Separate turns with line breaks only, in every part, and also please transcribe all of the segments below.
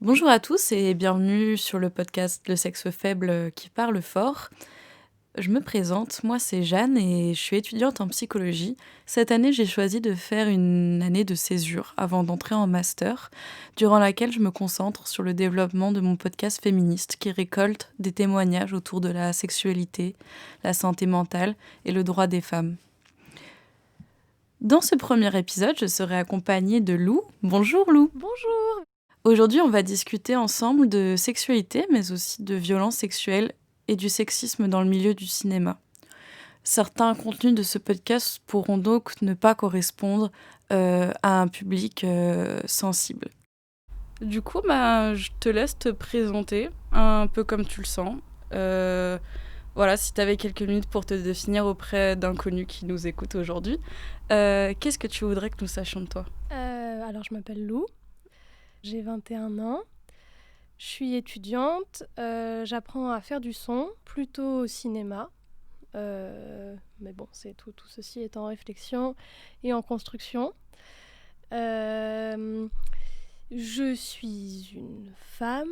Bonjour à tous et bienvenue sur le podcast Le sexe faible qui parle fort. Je me présente, moi c'est Jeanne et je suis étudiante en psychologie. Cette année, j'ai choisi de faire une année de césure avant d'entrer en master, durant laquelle je me concentre sur le développement de mon podcast féministe qui récolte des témoignages autour de la sexualité, la santé mentale et le droit des femmes. Dans ce premier épisode, je serai accompagnée de Lou. Bonjour Lou.
Bonjour.
Aujourd'hui, on va discuter ensemble de sexualité, mais aussi de violences sexuelles et du sexisme dans le milieu du cinéma. Certains contenus de ce podcast pourront donc ne pas correspondre à un public sensible. Du coup, je te laisse te présenter un peu comme tu le sens. Voilà, si tu avais quelques minutes pour te définir auprès d'inconnus qui nous écoutent aujourd'hui, qu'est-ce que tu voudrais que nous sachions de toi ?
Alors, je m'appelle Lou, j'ai 21 ans, je suis étudiante, j'apprends à faire du son, plutôt au cinéma. Mais bon, tout ceci est en réflexion et en construction. Je suis une femme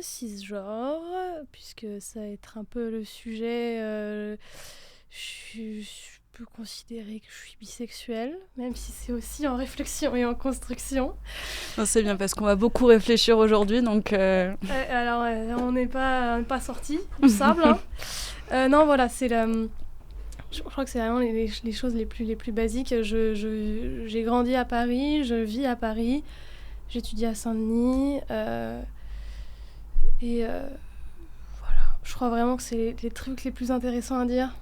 cisgenre, puisque ça va être un peu le sujet. Je peux considérer que je suis bisexuelle, même si c'est aussi en réflexion et en construction.
Non, c'est bien parce qu'on va beaucoup réfléchir aujourd'hui, donc...
Alors, on n'est pas sortis du sable. Non, voilà, c'est la... Je crois que c'est vraiment les choses les plus basiques. J'ai grandi à Paris, je vis à Paris, j'étudie à Saint-Denis. Voilà, je crois vraiment que c'est les trucs les plus intéressants à dire.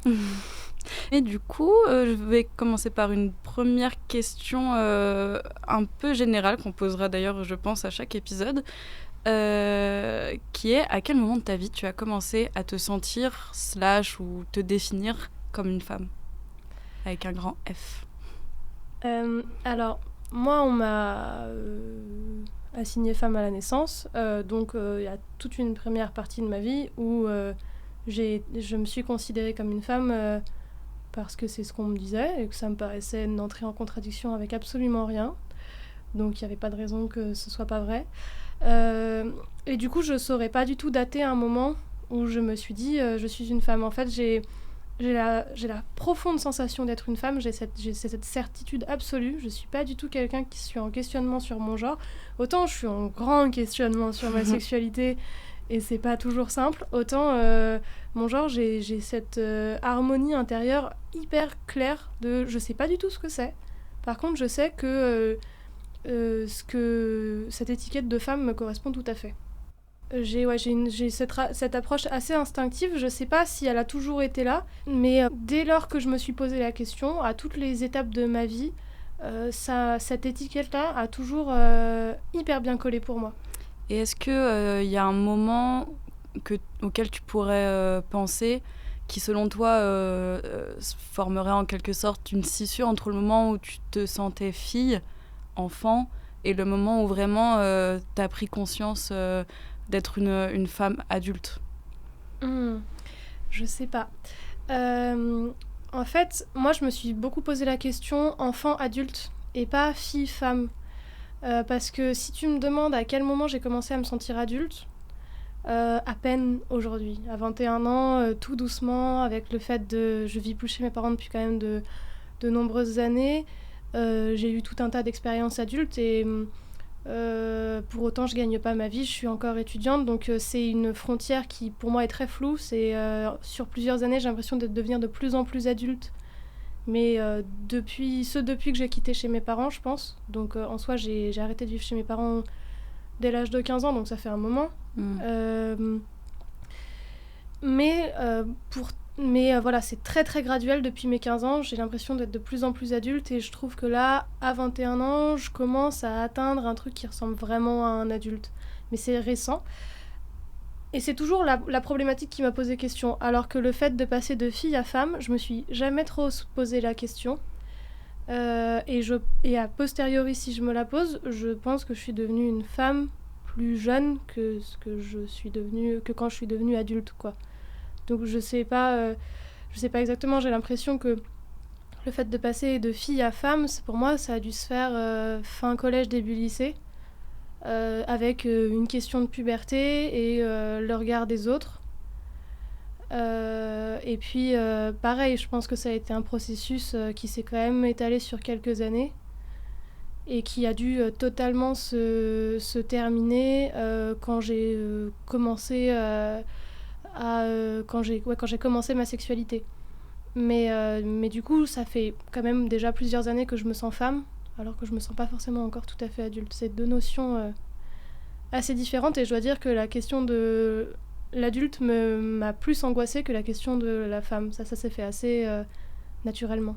Et du coup, je vais commencer par une première question un peu générale, qu'on posera d'ailleurs, je pense, à chaque épisode, qui est à quel moment de ta vie tu as commencé à te sentir / ou te définir comme une femme, avec un grand F.
Alors, moi, on m'a assignée femme à la naissance, donc il y a toute une première partie de ma vie où je me suis considérée comme une femme parce que c'est ce qu'on me disait et que ça me paraissait n'entrer en contradiction avec absolument rien. Donc il n'y avait pas de raison que ce soit pas vrai. Et du coup, je ne saurais pas du tout dater un moment où je me suis dit je suis une femme. En fait, j'ai la profonde sensation d'être une femme, j'ai cette certitude absolue. Je ne suis pas du tout quelqu'un qui suis en questionnement sur mon genre. Autant je suis en grand questionnement sur ma sexualité et c'est pas toujours simple, autant mon genre, j'ai cette harmonie intérieure hyper claire de je sais pas du tout ce que c'est. Par contre, je sais que cette étiquette de femme me correspond tout à fait. J'ai cette approche assez instinctive, je sais pas si elle a toujours été là, mais dès lors que je me suis posé la question, à toutes les étapes de ma vie, cette étiquette-là a toujours hyper bien collé pour moi.
Et est-ce qu'il y a un moment auquel tu pourrais penser qui, selon toi, formerait en quelque sorte une scissure entre le moment où tu te sentais fille, enfant, et le moment où vraiment tu as pris conscience d'être une femme adulte?
Je sais pas. En fait, moi, je me suis beaucoup posé la question enfant-adulte et pas fille-femme. Parce que si tu me demandes à quel moment j'ai commencé à me sentir adulte, à peine aujourd'hui. À 21 ans, tout doucement, avec le fait de... Je vis plus chez mes parents depuis quand même de nombreuses années. J'ai eu tout un tas d'expériences adultes et pour autant je gagne pas ma vie, je suis encore étudiante, donc c'est une frontière qui pour moi est très floue. Sur plusieurs années j'ai l'impression de devenir de plus en plus adulte, mais depuis que j'ai quitté chez mes parents, je pense. Donc en soi j'ai arrêté de vivre chez mes parents dès l'âge de 15 ans, donc ça fait un moment. Mais voilà, c'est très très graduel depuis mes 15 ans. J'ai l'impression d'être de plus en plus adulte et je trouve que là, à 21 ans, je commence à atteindre un truc qui ressemble vraiment à un adulte. Mais c'est récent. Et c'est toujours la problématique qui m'a posé question. Alors que le fait de passer de fille à femme, je me suis jamais trop posé la question. Et a posteriori, si je me la pose, je pense que je suis devenue une femme plus jeune que quand je suis devenue adulte, quoi. Donc je sais pas exactement. J'ai l'impression que le fait de passer de fille à femme, pour moi, ça a dû se faire fin collège, début lycée. avec une question de puberté et le regard des autres. Et puis, pareil, je pense que ça a été un processus qui s'est quand même étalé sur quelques années et qui a dû totalement se terminer quand j'ai commencé quand j'ai commencé ma sexualité. Mais du coup, ça fait quand même déjà plusieurs années que je me sens femme, alors que je me sens pas forcément encore tout à fait adulte. C'est deux notions assez différentes et je dois dire que la question de l'adulte m'a plus angoissée que la question de la femme. Ça s'est fait assez naturellement.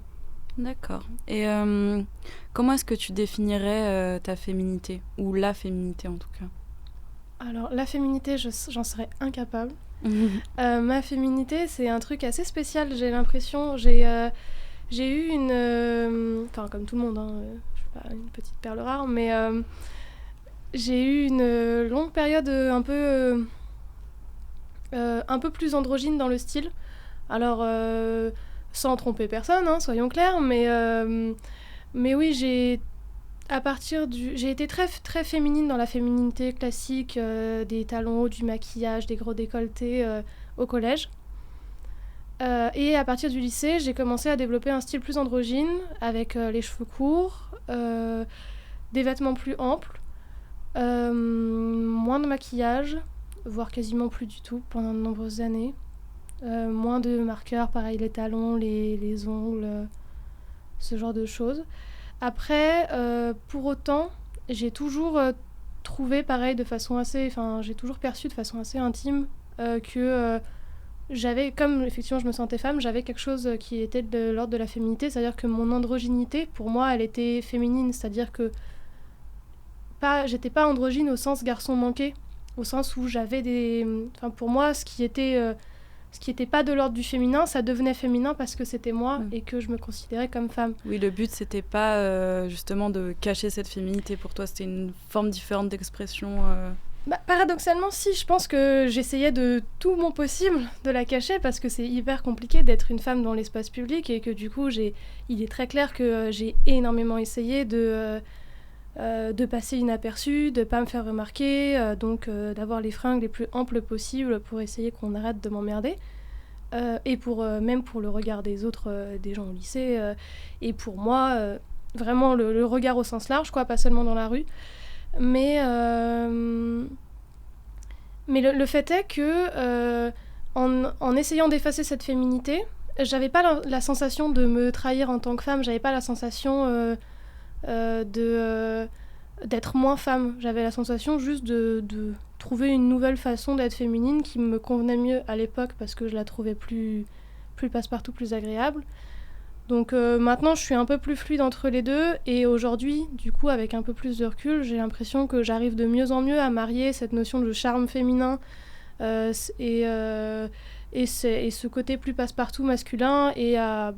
D'accord. Et comment est-ce que tu définirais ta féminité, ou la féminité en tout cas?
Alors, la féminité, j'en serais incapable. Ma féminité, c'est un truc assez spécial, j'ai l'impression. J'ai eu une... Enfin, comme tout le monde, hein, je suis pas une petite perle rare, mais j'ai eu une longue période un peu plus androgyne dans le style. Alors, sans tromper personne, hein, soyons clairs, mais oui, j'ai été très, très féminine dans la féminité classique, des talons hauts, du maquillage, des gros décolletés au collège. Et à partir du lycée, j'ai commencé à développer un style plus androgyne, avec les cheveux courts, des vêtements plus amples, moins de maquillage, voire quasiment plus du tout pendant de nombreuses années. Moins de marqueurs, pareil, les talons, les ongles, ce genre de choses. Après, pour autant, j'ai toujours trouvé, pareil, de façon assez... Enfin, j'ai toujours perçu de façon assez intime que j'avais, comme effectivement je me sentais femme, j'avais quelque chose qui était de l'ordre de la féminité, c'est-à-dire que mon androgynité, pour moi, elle était féminine, c'est-à-dire que j'étais pas androgyne au sens garçon manqué, au sens où j'avais des... Enfin, pour moi, ce qui était pas de l'ordre du féminin, ça devenait féminin parce que c'était moi et que je me considérais comme femme.
Oui, le but, c'était pas justement de cacher cette féminité. Pour toi, c'était une forme différente d'expression.
Paradoxalement, si, je pense que j'essayais de tout mon possible de la cacher parce que c'est hyper compliqué d'être une femme dans l'espace public et que du coup, il est très clair que j'ai énormément essayé de passer inaperçue, de pas me faire remarquer, donc d'avoir les fringues les plus amples possibles pour essayer qu'on arrête de m'emmerder. Et même pour le regard des autres, des gens au lycée, et pour moi, vraiment le regard au sens large, quoi, pas seulement dans la rue. Mais le fait est que, en essayant d'effacer cette féminité, j'avais pas la sensation de me trahir en tant que femme, j'avais pas la sensation d'être moins femme. J'avais la sensation juste de trouver une nouvelle façon d'être féminine qui me convenait mieux à l'époque parce que je la trouvais plus passe-partout, plus agréable. Donc maintenant, je suis un peu plus fluide entre les deux et aujourd'hui, du coup, avec un peu plus de recul, j'ai l'impression que j'arrive de mieux en mieux à marier cette notion de charme féminin et ce côté plus passe-partout masculin et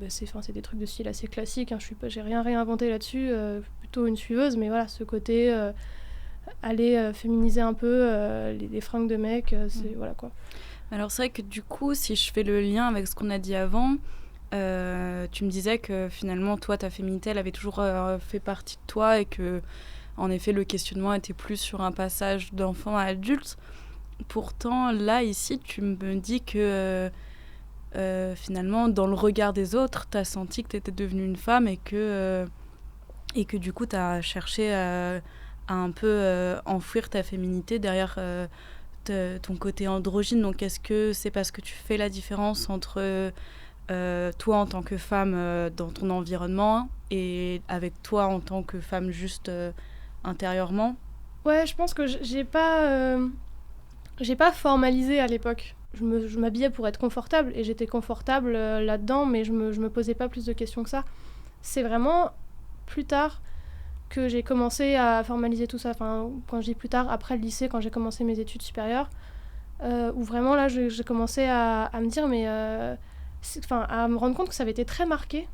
c'est des trucs de style assez classique, hein, j'ai rien réinventé là-dessus, plutôt une suiveuse, mais voilà, ce côté aller féminiser un peu les fringues de mec, voilà quoi.
Alors c'est vrai que du coup, si je fais le lien avec ce qu'on a dit avant, tu me disais que finalement, toi, ta féminité, elle avait toujours fait partie de toi et que, en effet, le questionnement était plus sur un passage d'enfant à adulte. Pourtant, là, ici, tu me dis que finalement, dans le regard des autres, tu as senti que tu étais devenue une femme et que du coup, tu as cherché à un peu enfouir ta féminité derrière ton côté androgyne. Donc, est-ce que c'est parce que tu fais la différence entre toi en tant que femme dans ton environnement et avec toi en tant que femme juste intérieurement?
Ouais, je pense que j'ai pas formalisé à l'époque. Je m'habillais pour être confortable et j'étais confortable là-dedans, mais je me posais pas plus de questions que ça. C'est vraiment plus tard que j'ai commencé à formaliser tout ça. Enfin, quand je dis plus tard, après le lycée, quand j'ai commencé mes études supérieures, où vraiment là, j'ai commencé à me dire, mais à me rendre compte que ça avait été très marqué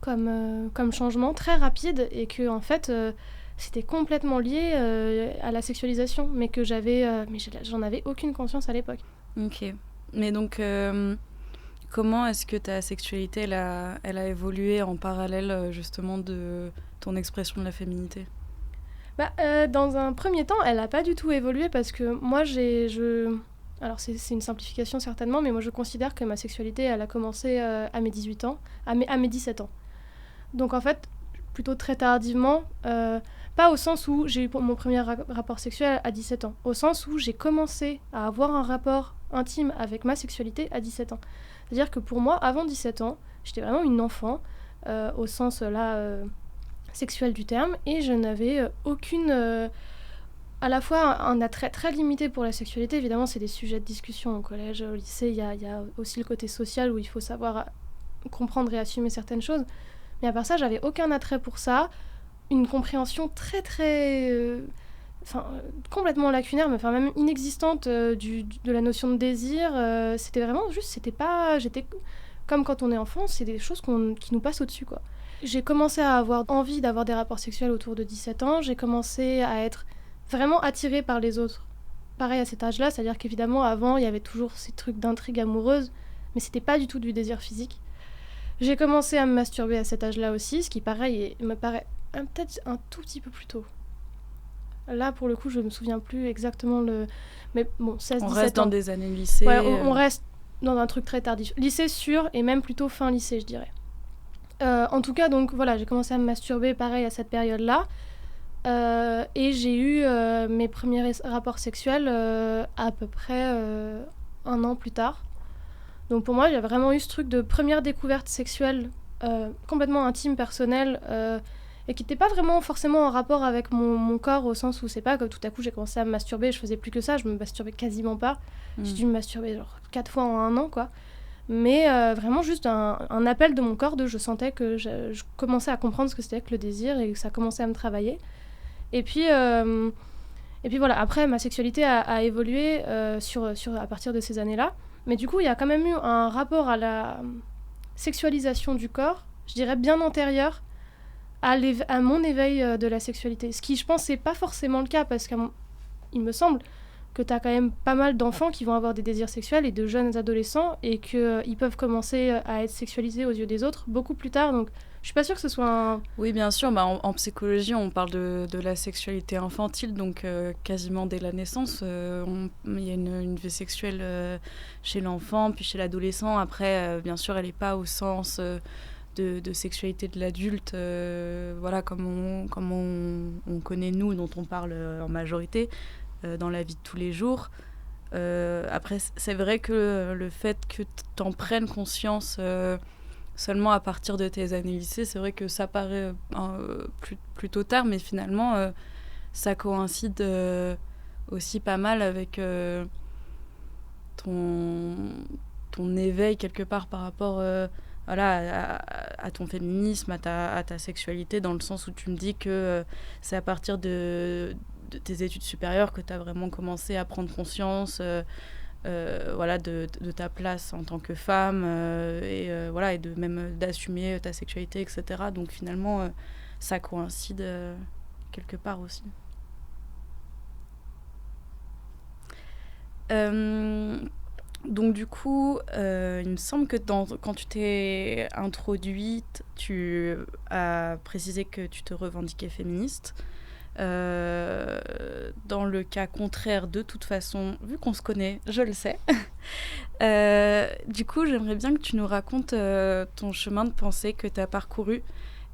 comme changement, très rapide, et que en fait, c'était complètement lié à la sexualisation, mais que j'en avais aucune conscience à l'époque.
Ok. Mais donc, comment est-ce que ta sexualité, elle a évolué en parallèle justement de ton expression de la féminité ?
Dans un premier temps, elle n'a pas du tout évolué parce que moi, alors c'est une simplification certainement, mais moi je considère que ma sexualité, elle a commencé à mes 18 ans, à mes 17 ans. Donc en fait, plutôt très tardivement, pas au sens où j'ai eu mon premier rapport sexuel à 17 ans, au sens où j'ai commencé à avoir un rapport intime avec ma sexualité à 17 ans. C'est-à-dire que pour moi, avant 17 ans, j'étais vraiment une enfant, au sens sexuel du terme, et je n'avais aucune... à la fois un attrait très limité pour la sexualité, évidemment c'est des sujets de discussion au collège, au lycée, il y a aussi le côté social où il faut savoir comprendre et assumer certaines choses, mais à part ça j'avais aucun attrait pour ça, une compréhension très très... complètement lacunaire, mais même inexistante de la notion de désir, c'était vraiment juste, j'étais comme quand on est enfant, c'est des choses qui nous passent au-dessus quoi. J'ai commencé à avoir envie d'avoir des rapports sexuels autour de 17 ans, j'ai commencé à être vraiment attirée par les autres. Pareil à cet âge-là, c'est-à-dire qu'évidemment, avant, il y avait toujours ces trucs d'intrigue amoureuse, mais c'était pas du tout du désir physique. J'ai commencé à me masturber à cet âge-là aussi, ce qui, pareil, me paraît peut-être un tout petit peu plus tôt. Là, pour le coup, je me souviens plus exactement le... Mais bon, 16-17 ans.
On reste dans des années lycée.
Ouais, on reste dans un truc très tardif. Lycée sûr, et même plutôt fin lycée, je dirais. En tout cas, donc voilà, j'ai commencé à me masturber, pareil, à cette période-là. Et j'ai eu mes premiers rapports sexuels à peu près un an plus tard. Donc pour moi, j'ai vraiment eu ce truc de première découverte sexuelle complètement intime, personnelle, et qui n'était pas vraiment forcément en rapport avec mon corps, au sens où c'est pas que tout à coup j'ai commencé à me masturber, je faisais plus que ça, je me masturbais quasiment pas. J'ai dû me masturber genre 4 fois en un an, quoi. Mais vraiment juste un appel de mon corps, je sentais que je commençais à comprendre ce que c'était que le désir et que ça commençait à me travailler. Et puis voilà, après, ma sexualité a évolué à partir de ces années-là. Mais du coup, il y a quand même eu un rapport à la sexualisation du corps, je dirais bien antérieur à mon éveil de la sexualité. Ce qui, je pense, n'est pas forcément le cas, parce qu'il me semble que tu as quand même pas mal d'enfants qui vont avoir des désirs sexuels et de jeunes adolescents, et qu'ils peuvent commencer à être sexualisés aux yeux des autres beaucoup plus tard. Donc, je suis pas sûre que ce soit un...
Oui, bien sûr. En psychologie, on parle de la sexualité infantile, donc quasiment dès la naissance. Il y a une vie sexuelle chez l'enfant, puis chez l'adolescent. Après, bien sûr, elle n'est pas au sens de sexualité de l'adulte, voilà, comme on connaît nous, dont on parle en majorité dans la vie de tous les jours. Après, c'est vrai que le fait que tu en prennes conscience... seulement à partir de tes années lycée, c'est vrai que ça paraît plutôt tard, mais finalement, ça coïncide aussi pas mal avec ton éveil quelque part par rapport à ton féminisme, à ta sexualité, dans le sens où tu me dis que c'est à partir de tes études supérieures que tu as vraiment commencé à prendre conscience de ta place en tant que femme et même d'assumer ta sexualité, etc. Donc finalement, ça coïncide quelque part aussi. Donc du coup, il me semble que quand tu t'es introduite, tu as précisé que tu te revendiquais féministe. Dans le cas contraire, de toute façon, vu qu'on se connaît, je le sais. Du coup, j'aimerais bien que tu nous racontes ton chemin de pensée que tu as parcouru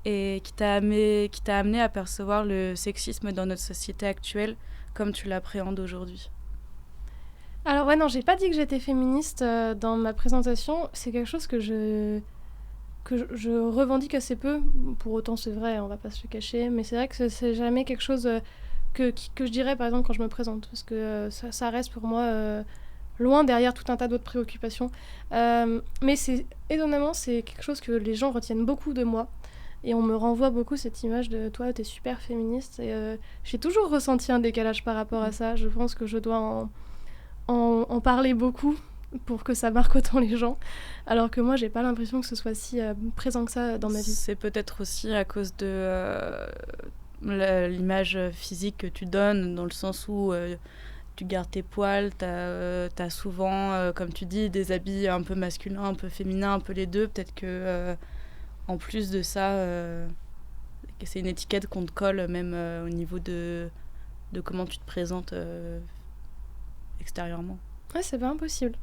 et qui t'a amené à percevoir le sexisme dans notre société actuelle comme tu l'appréhendes aujourd'hui.
Alors ouais, non, j'ai pas dit que j'étais féministe dans ma présentation. C'est quelque chose que je revendique assez peu. Pour autant, c'est vrai, on va pas se le cacher, mais c'est vrai que c'est jamais quelque chose que je dirais, par exemple, quand je me présente, parce que ça reste pour moi loin derrière tout un tas d'autres préoccupations. Mais étonnamment, c'est quelque chose que les gens retiennent beaucoup de moi. Et on me renvoie beaucoup cette image de toi, t'es super féministe. Et j'ai toujours ressenti un décalage par rapport à ça. Je pense que je dois en parler beaucoup pour que ça marque autant les gens, alors que moi j'ai pas l'impression que ce soit si présent que ça dans ma vie.
C'est peut-être aussi à cause de l'image physique que tu donnes, dans le sens où tu gardes tes poils, t'as souvent, comme tu dis, des habits un peu masculins, un peu féminins, un peu les deux. Peut-être que en plus de ça, c'est une étiquette qu'on te colle même au niveau de comment tu te présentes extérieurement.
Ouais, c'est pas impossible.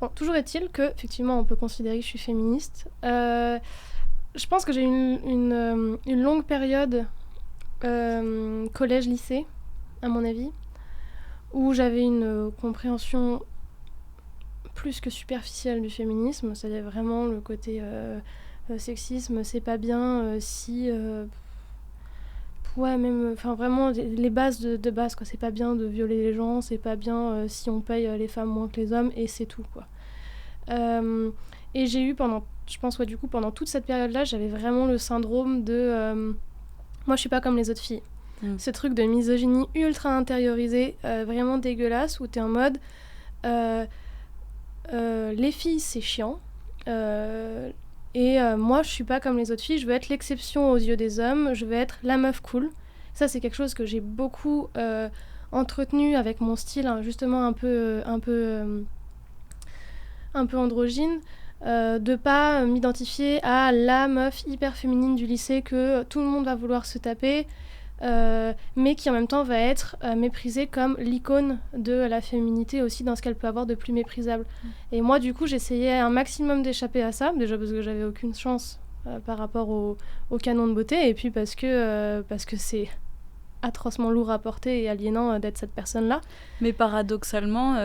Bon, toujours est-il que, effectivement, on peut considérer que je suis féministe. Je pense que j'ai eu une longue période collège-lycée, à mon avis, où j'avais une compréhension plus que superficielle du féminisme. C'est-à-dire vraiment le côté sexisme, c'est pas bien si... ouais, même, enfin vraiment, les bases de base, quoi. C'est pas bien de violer les gens, c'est pas bien si on paye les femmes moins que les hommes, et c'est tout, quoi. Et j'ai eu je pense, ouais, du coup, pendant toute cette période-là, j'avais vraiment le syndrome de... moi, je suis pas comme les autres filles. Ce truc de misogynie ultra intériorisée, vraiment dégueulasse, où t'es en mode... les filles, c'est chiant. Et moi, je suis pas comme les autres filles, je veux être l'exception aux yeux des hommes, je veux être la meuf cool. Ça, c'est quelque chose que j'ai beaucoup entretenu avec mon style, hein, justement un peu androgyne, de pas m'identifier à la meuf hyper féminine du lycée que tout le monde va vouloir se taper, mais qui en même temps va être méprisée comme l'icône de la féminité aussi dans ce qu'elle peut avoir de plus méprisable. Et moi du coup j'essayais un maximum d'échapper à ça, déjà parce que j'avais aucune chance par rapport au canon de beauté, et puis parce que c'est atrocement lourd à porter et aliénant d'être cette personne-là.
Mais paradoxalement,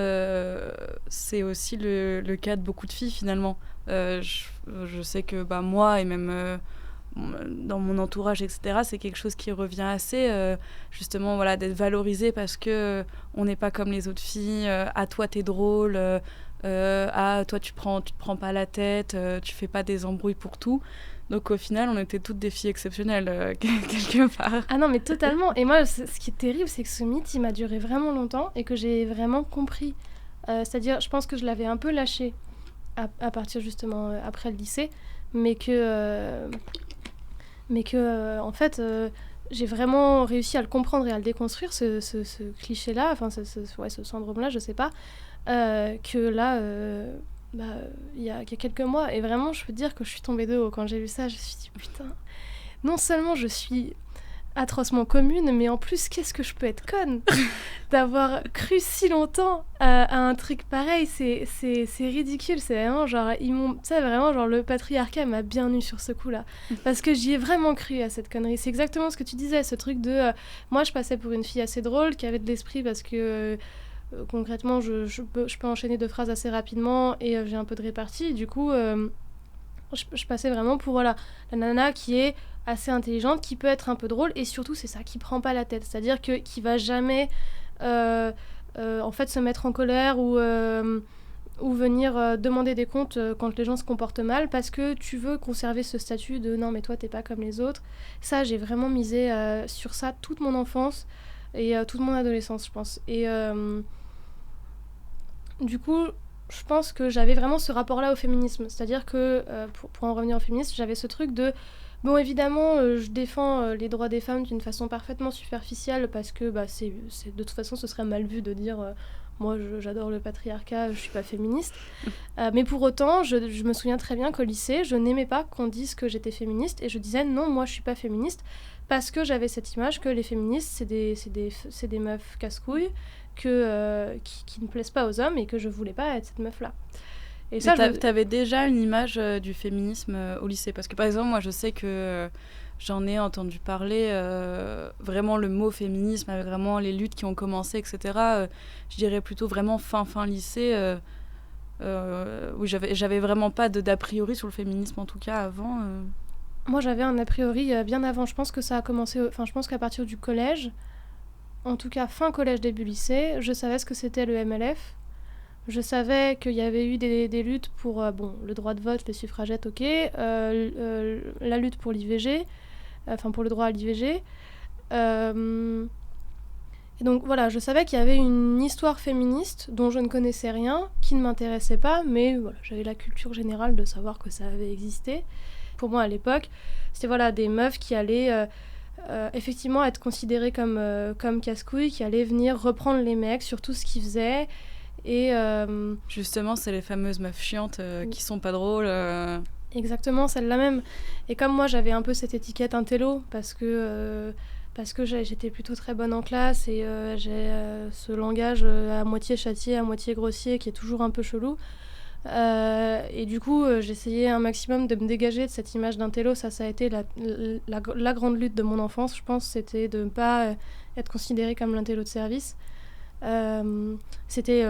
c'est aussi le cas de beaucoup de filles finalement. Je sais que moi et même dans mon entourage, etc., c'est quelque chose qui revient assez, justement, voilà, d'être valorisé parce que on n'est pas comme les autres filles. Ah, toi, t'es drôle. Ah, toi, tu te prends pas la tête. Tu fais pas des embrouilles pour tout. Donc, au final, on était toutes des filles exceptionnelles, quelque part.
Ah non, mais totalement. Et moi, ce qui est terrible, c'est que ce mythe, il m'a duré vraiment longtemps et que j'ai vraiment compris. C'est-à-dire, je pense que je l'avais un peu lâché à partir, justement, après le lycée, mais que en fait, j'ai vraiment réussi à le comprendre et à le déconstruire, ce cliché-là, enfin, ce syndrome-là, je sais pas, que là, il y a quelques mois, et vraiment, je peux te dire que je suis tombée de haut. Quand j'ai lu ça, je me suis dit, putain, non seulement je suis atrocement commune, mais en plus, qu'est-ce que je peux être conne d'avoir cru si longtemps à un truc pareil. C'est ridicule, c'est vraiment genre, vraiment, genre, le patriarcat m'a bien eu sur ce coup-là, parce que j'y ai vraiment cru à cette connerie. C'est exactement ce que tu disais, ce truc de moi je passais pour une fille assez drôle, qui avait de l'esprit, parce que concrètement je peux enchaîner 2 phrases assez rapidement et j'ai un peu de répartie, du coup je passais vraiment pour la nana qui est assez intelligente, qui peut être un peu drôle, et surtout c'est ça, qui prend pas la tête, c'est-à-dire qui va jamais en fait se mettre en colère ou venir demander des comptes quand les gens se comportent mal, parce que tu veux conserver ce statut de non mais toi t'es pas comme les autres. Ça, j'ai vraiment misé sur ça toute mon enfance et toute mon adolescence, je pense. Et du coup, je pense que j'avais vraiment ce rapport-là au féminisme. C'est-à-dire que, pour en revenir au féminisme, j'avais ce truc de... Bon, évidemment, je défends les droits des femmes d'une façon parfaitement superficielle, parce que de toute façon, ce serait mal vu de dire moi, j'adore le patriarcat, je suis pas féministe. Mais pour autant, je me souviens très bien qu'au lycée, je n'aimais pas qu'on dise que j'étais féministe, et je disais non, moi, je suis pas féministe, parce que j'avais cette image que les féministes, c'est des meufs casse-couilles, qui ne plaisent pas aux hommes, et que je voulais pas être cette meuf-là.
Et ça, t'avais déjà une image du féminisme au lycée, parce que par exemple, moi je sais que j'en ai entendu parler, vraiment le mot féminisme, avec vraiment les luttes qui ont commencé, etc. Je dirais plutôt vraiment fin lycée, où j'avais vraiment pas d'a priori sur le féminisme, en tout cas avant.
Moi j'avais un a priori bien avant, je pense que ça a commencé, je pense qu'à partir du collège, en tout cas fin collège, début lycée, je savais ce que c'était le MLF. Je savais qu'il y avait eu des luttes pour le droit de vote, les suffragettes, ok, la lutte pour l'IVG, pour le droit à l'IVG. Et donc voilà, je savais qu'il y avait une histoire féministe dont je ne connaissais rien, qui ne m'intéressait pas, mais voilà, j'avais la culture générale de savoir que ça avait existé. Pour moi à l'époque, c'était des meufs qui allaient effectivement être considérées comme casse-couilles, qui allaient venir reprendre les mecs sur tout ce qu'ils faisaient. Et
justement, c'est les fameuses meufs chiantes qui sont pas drôles.
Exactement, celle-là même. Et comme moi, j'avais un peu cette étiquette intello, parce que j'étais plutôt très bonne en classe et j'ai ce langage à moitié châtié, à moitié grossier, qui est toujours un peu chelou. Et du coup, j'essayais un maximum de me dégager de cette image d'intello. Ça a été la grande lutte de mon enfance, je pense, c'était de ne pas être considérée comme l'intello de service. C'était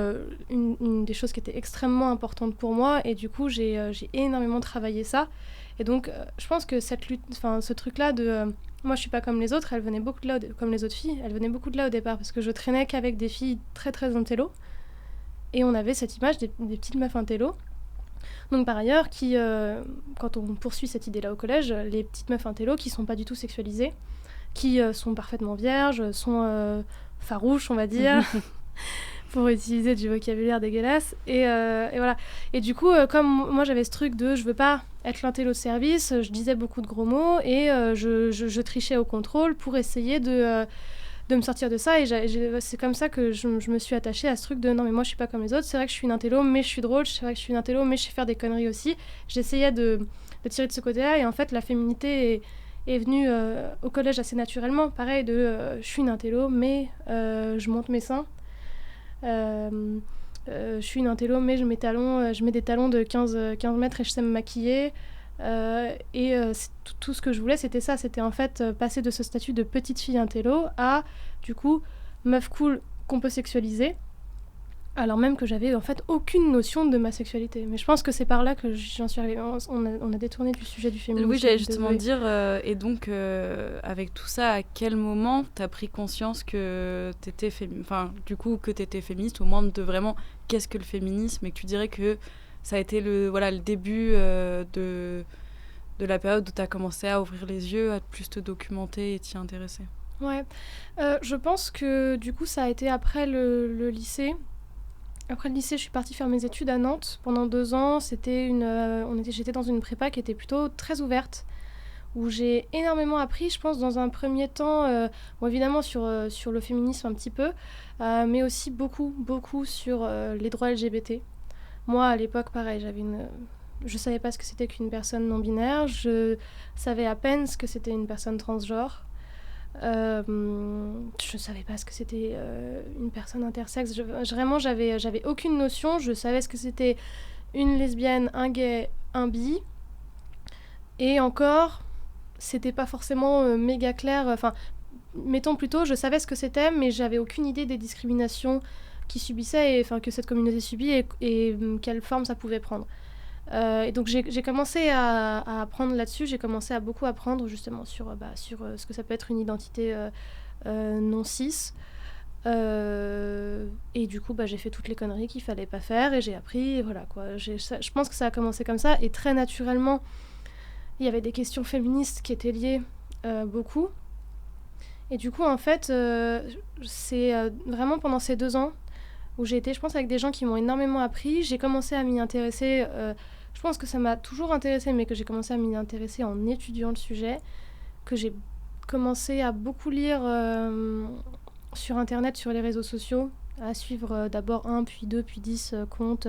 une des choses qui était extrêmement importante pour moi, et du coup j'ai énormément travaillé ça. Et donc je pense que cette lutte, ce truc là de moi je suis pas comme les autres, elle venait beaucoup de là, comme les autres filles, elle venait beaucoup de là au départ, parce que je traînais qu'avec des filles très très intello, et on avait cette image des petites meufs intello. Donc par ailleurs, quand on poursuit cette idée là au collège, les petites meufs intello qui sont pas du tout sexualisées, qui sont parfaitement vierges, sont farouches, on va dire, pour utiliser du vocabulaire dégueulasse. Et voilà. Et du coup, comme moi j'avais ce truc de je veux pas être l'intello de service, je disais beaucoup de gros mots et je trichais au contrôle pour essayer de me sortir de ça. Et c'est comme ça que je me suis attachée à ce truc de non, mais moi je suis pas comme les autres. C'est vrai que je suis une intello, mais je suis drôle. C'est vrai que je suis une intello, mais je sais faire des conneries aussi. J'essayais de tirer de ce côté-là. Et en fait, la féminité est venue au collège assez naturellement. Pareil, je suis une intello, mais je monte mes seins. Je suis une intello, mais je mets des talons de 15 mètres et je sais me maquiller. Tout ce que je voulais, c'était ça. C'était en fait passer de ce statut de petite fille intello à, du coup, meuf cool qu'on peut sexualiser. Alors même que j'avais en fait aucune notion de ma sexualité. Mais je pense que c'est par là que j'en suis arrivée. On a détourné du sujet du féminisme.
Oui, j'allais justement dire, et donc avec tout ça, à quel moment t'as pris conscience que t'étais que t'étais féministe, au moins de vraiment qu'est-ce que le féminisme, et que tu dirais que ça a été le début de la période où t'as commencé à ouvrir les yeux, à plus te documenter et t'y intéresser.
Ouais, je pense que du coup ça a été après le lycée. Après le lycée, je suis partie faire mes études à Nantes pendant 2 ans. J'étais dans une prépa qui était plutôt très ouverte, où j'ai énormément appris, je pense, dans un premier temps, évidemment sur le féminisme un petit peu, mais aussi beaucoup, beaucoup sur les droits LGBT. Moi, à l'époque, pareil, je savais pas ce que c'était qu'une personne non-binaire, je savais à peine ce que c'était une personne transgenre. Je savais pas ce que c'était une personne intersexe. Vraiment, j'avais aucune notion. Je savais ce que c'était une lesbienne, un gay, un bi. Et encore, c'était pas forcément méga clair. Enfin, mettons plutôt, je savais ce que c'était, mais j'avais aucune idée des discriminations qu'ils subissaient, que cette communauté subit, et quelle forme ça pouvait prendre. Et donc j'ai commencé à apprendre là-dessus, j'ai commencé à beaucoup apprendre justement sur ce que ça peut être une identité non cis. Et du coup j'ai fait toutes les conneries qu'il fallait pas faire, et j'ai appris, et voilà quoi. Je pense que ça a commencé comme ça, et très naturellement il y avait des questions féministes qui étaient liées beaucoup. Et du coup en fait c'est vraiment pendant ces 2 ans où j'ai été, je pense, avec des gens qui m'ont énormément appris. J'ai commencé à m'y intéresser. Je pense que ça m'a toujours intéressée, mais que j'ai commencé à m'y intéresser en étudiant le sujet, que j'ai commencé à beaucoup lire sur Internet, sur les réseaux sociaux, à suivre d'abord 1, puis 2, puis 10 comptes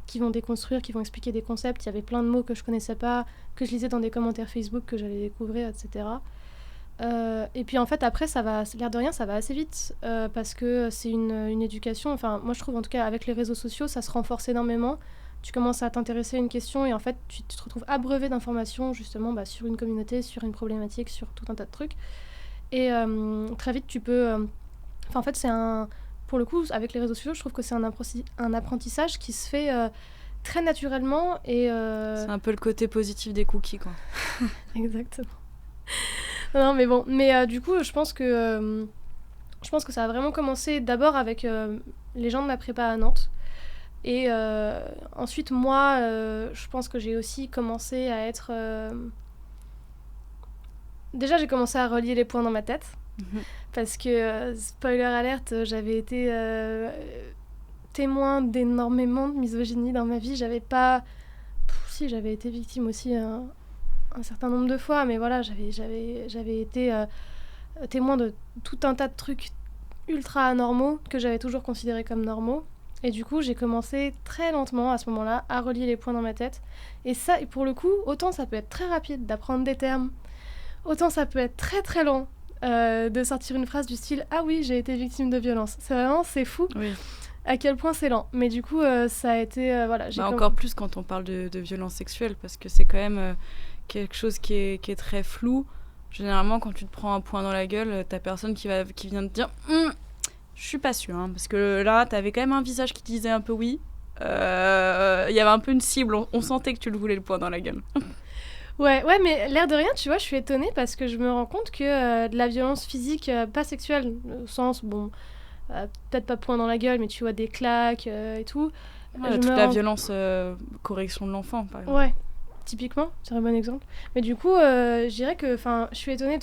qui vont déconstruire, qui vont expliquer des concepts. Il y avait plein de mots que je connaissais pas, que je lisais dans des commentaires Facebook, que j'allais découvrir, etc. Et puis en fait après l'air de rien ça va assez vite parce que c'est une éducation, enfin moi je trouve en tout cas avec les réseaux sociaux ça se renforce énormément. Tu commences à t'intéresser à une question et en fait tu te retrouves abreuvé d'informations justement sur une communauté, sur une problématique, sur tout un tas de trucs, et très vite tu peux en fait pour le coup avec les réseaux sociaux je trouve que c'est un apprentissage qui se fait très naturellement, et
c'est un peu le côté positif des cookies quoi.
Exactement. Non mais bon, mais du coup je pense que ça a vraiment commencé d'abord avec les gens de ma prépa à Nantes, et ensuite moi je pense que j'ai aussi commencé à être déjà j'ai commencé à relier les points dans ma tête, parce que spoiler alerte, j'avais été témoin d'énormément de misogynie dans ma vie. J'avais été victime aussi un certain nombre de fois, mais voilà, j'avais été témoin de tout un tas de trucs ultra anormaux que j'avais toujours considérés comme normaux. Et du coup, j'ai commencé très lentement à ce moment-là à relier les points dans ma tête. Et ça, et pour le coup, autant ça peut être très rapide d'apprendre des termes, autant ça peut être très très lent de sortir une phrase du style « Ah oui, j'ai été victime de violence ». C'est fou
Oui.
à quel point c'est lent. Mais du coup, ça a été... voilà,
Encore plus quand on parle de violence sexuelle, parce que c'est quand même quelque chose qui est très flou. Généralement, quand tu te prends un point dans la gueule, t'as personne qui vient te dire je suis pas sûre, hein, parce que là, t'avais quand même un visage qui disait un peu oui. Il y avait un peu une cible, on sentait que tu le voulais, le point dans la gueule.
Ouais, mais l'air de rien, tu vois, je suis étonnée parce que je me rends compte que de la violence physique, pas sexuelle, au sens, bon, peut-être pas point dans la gueule, mais tu vois, des claques et tout.
Ouais, toute la violence, correction de l'enfant, par exemple.
Ouais, typiquement, c'est un bon exemple. Mais du coup, je dirais que, je suis étonnée,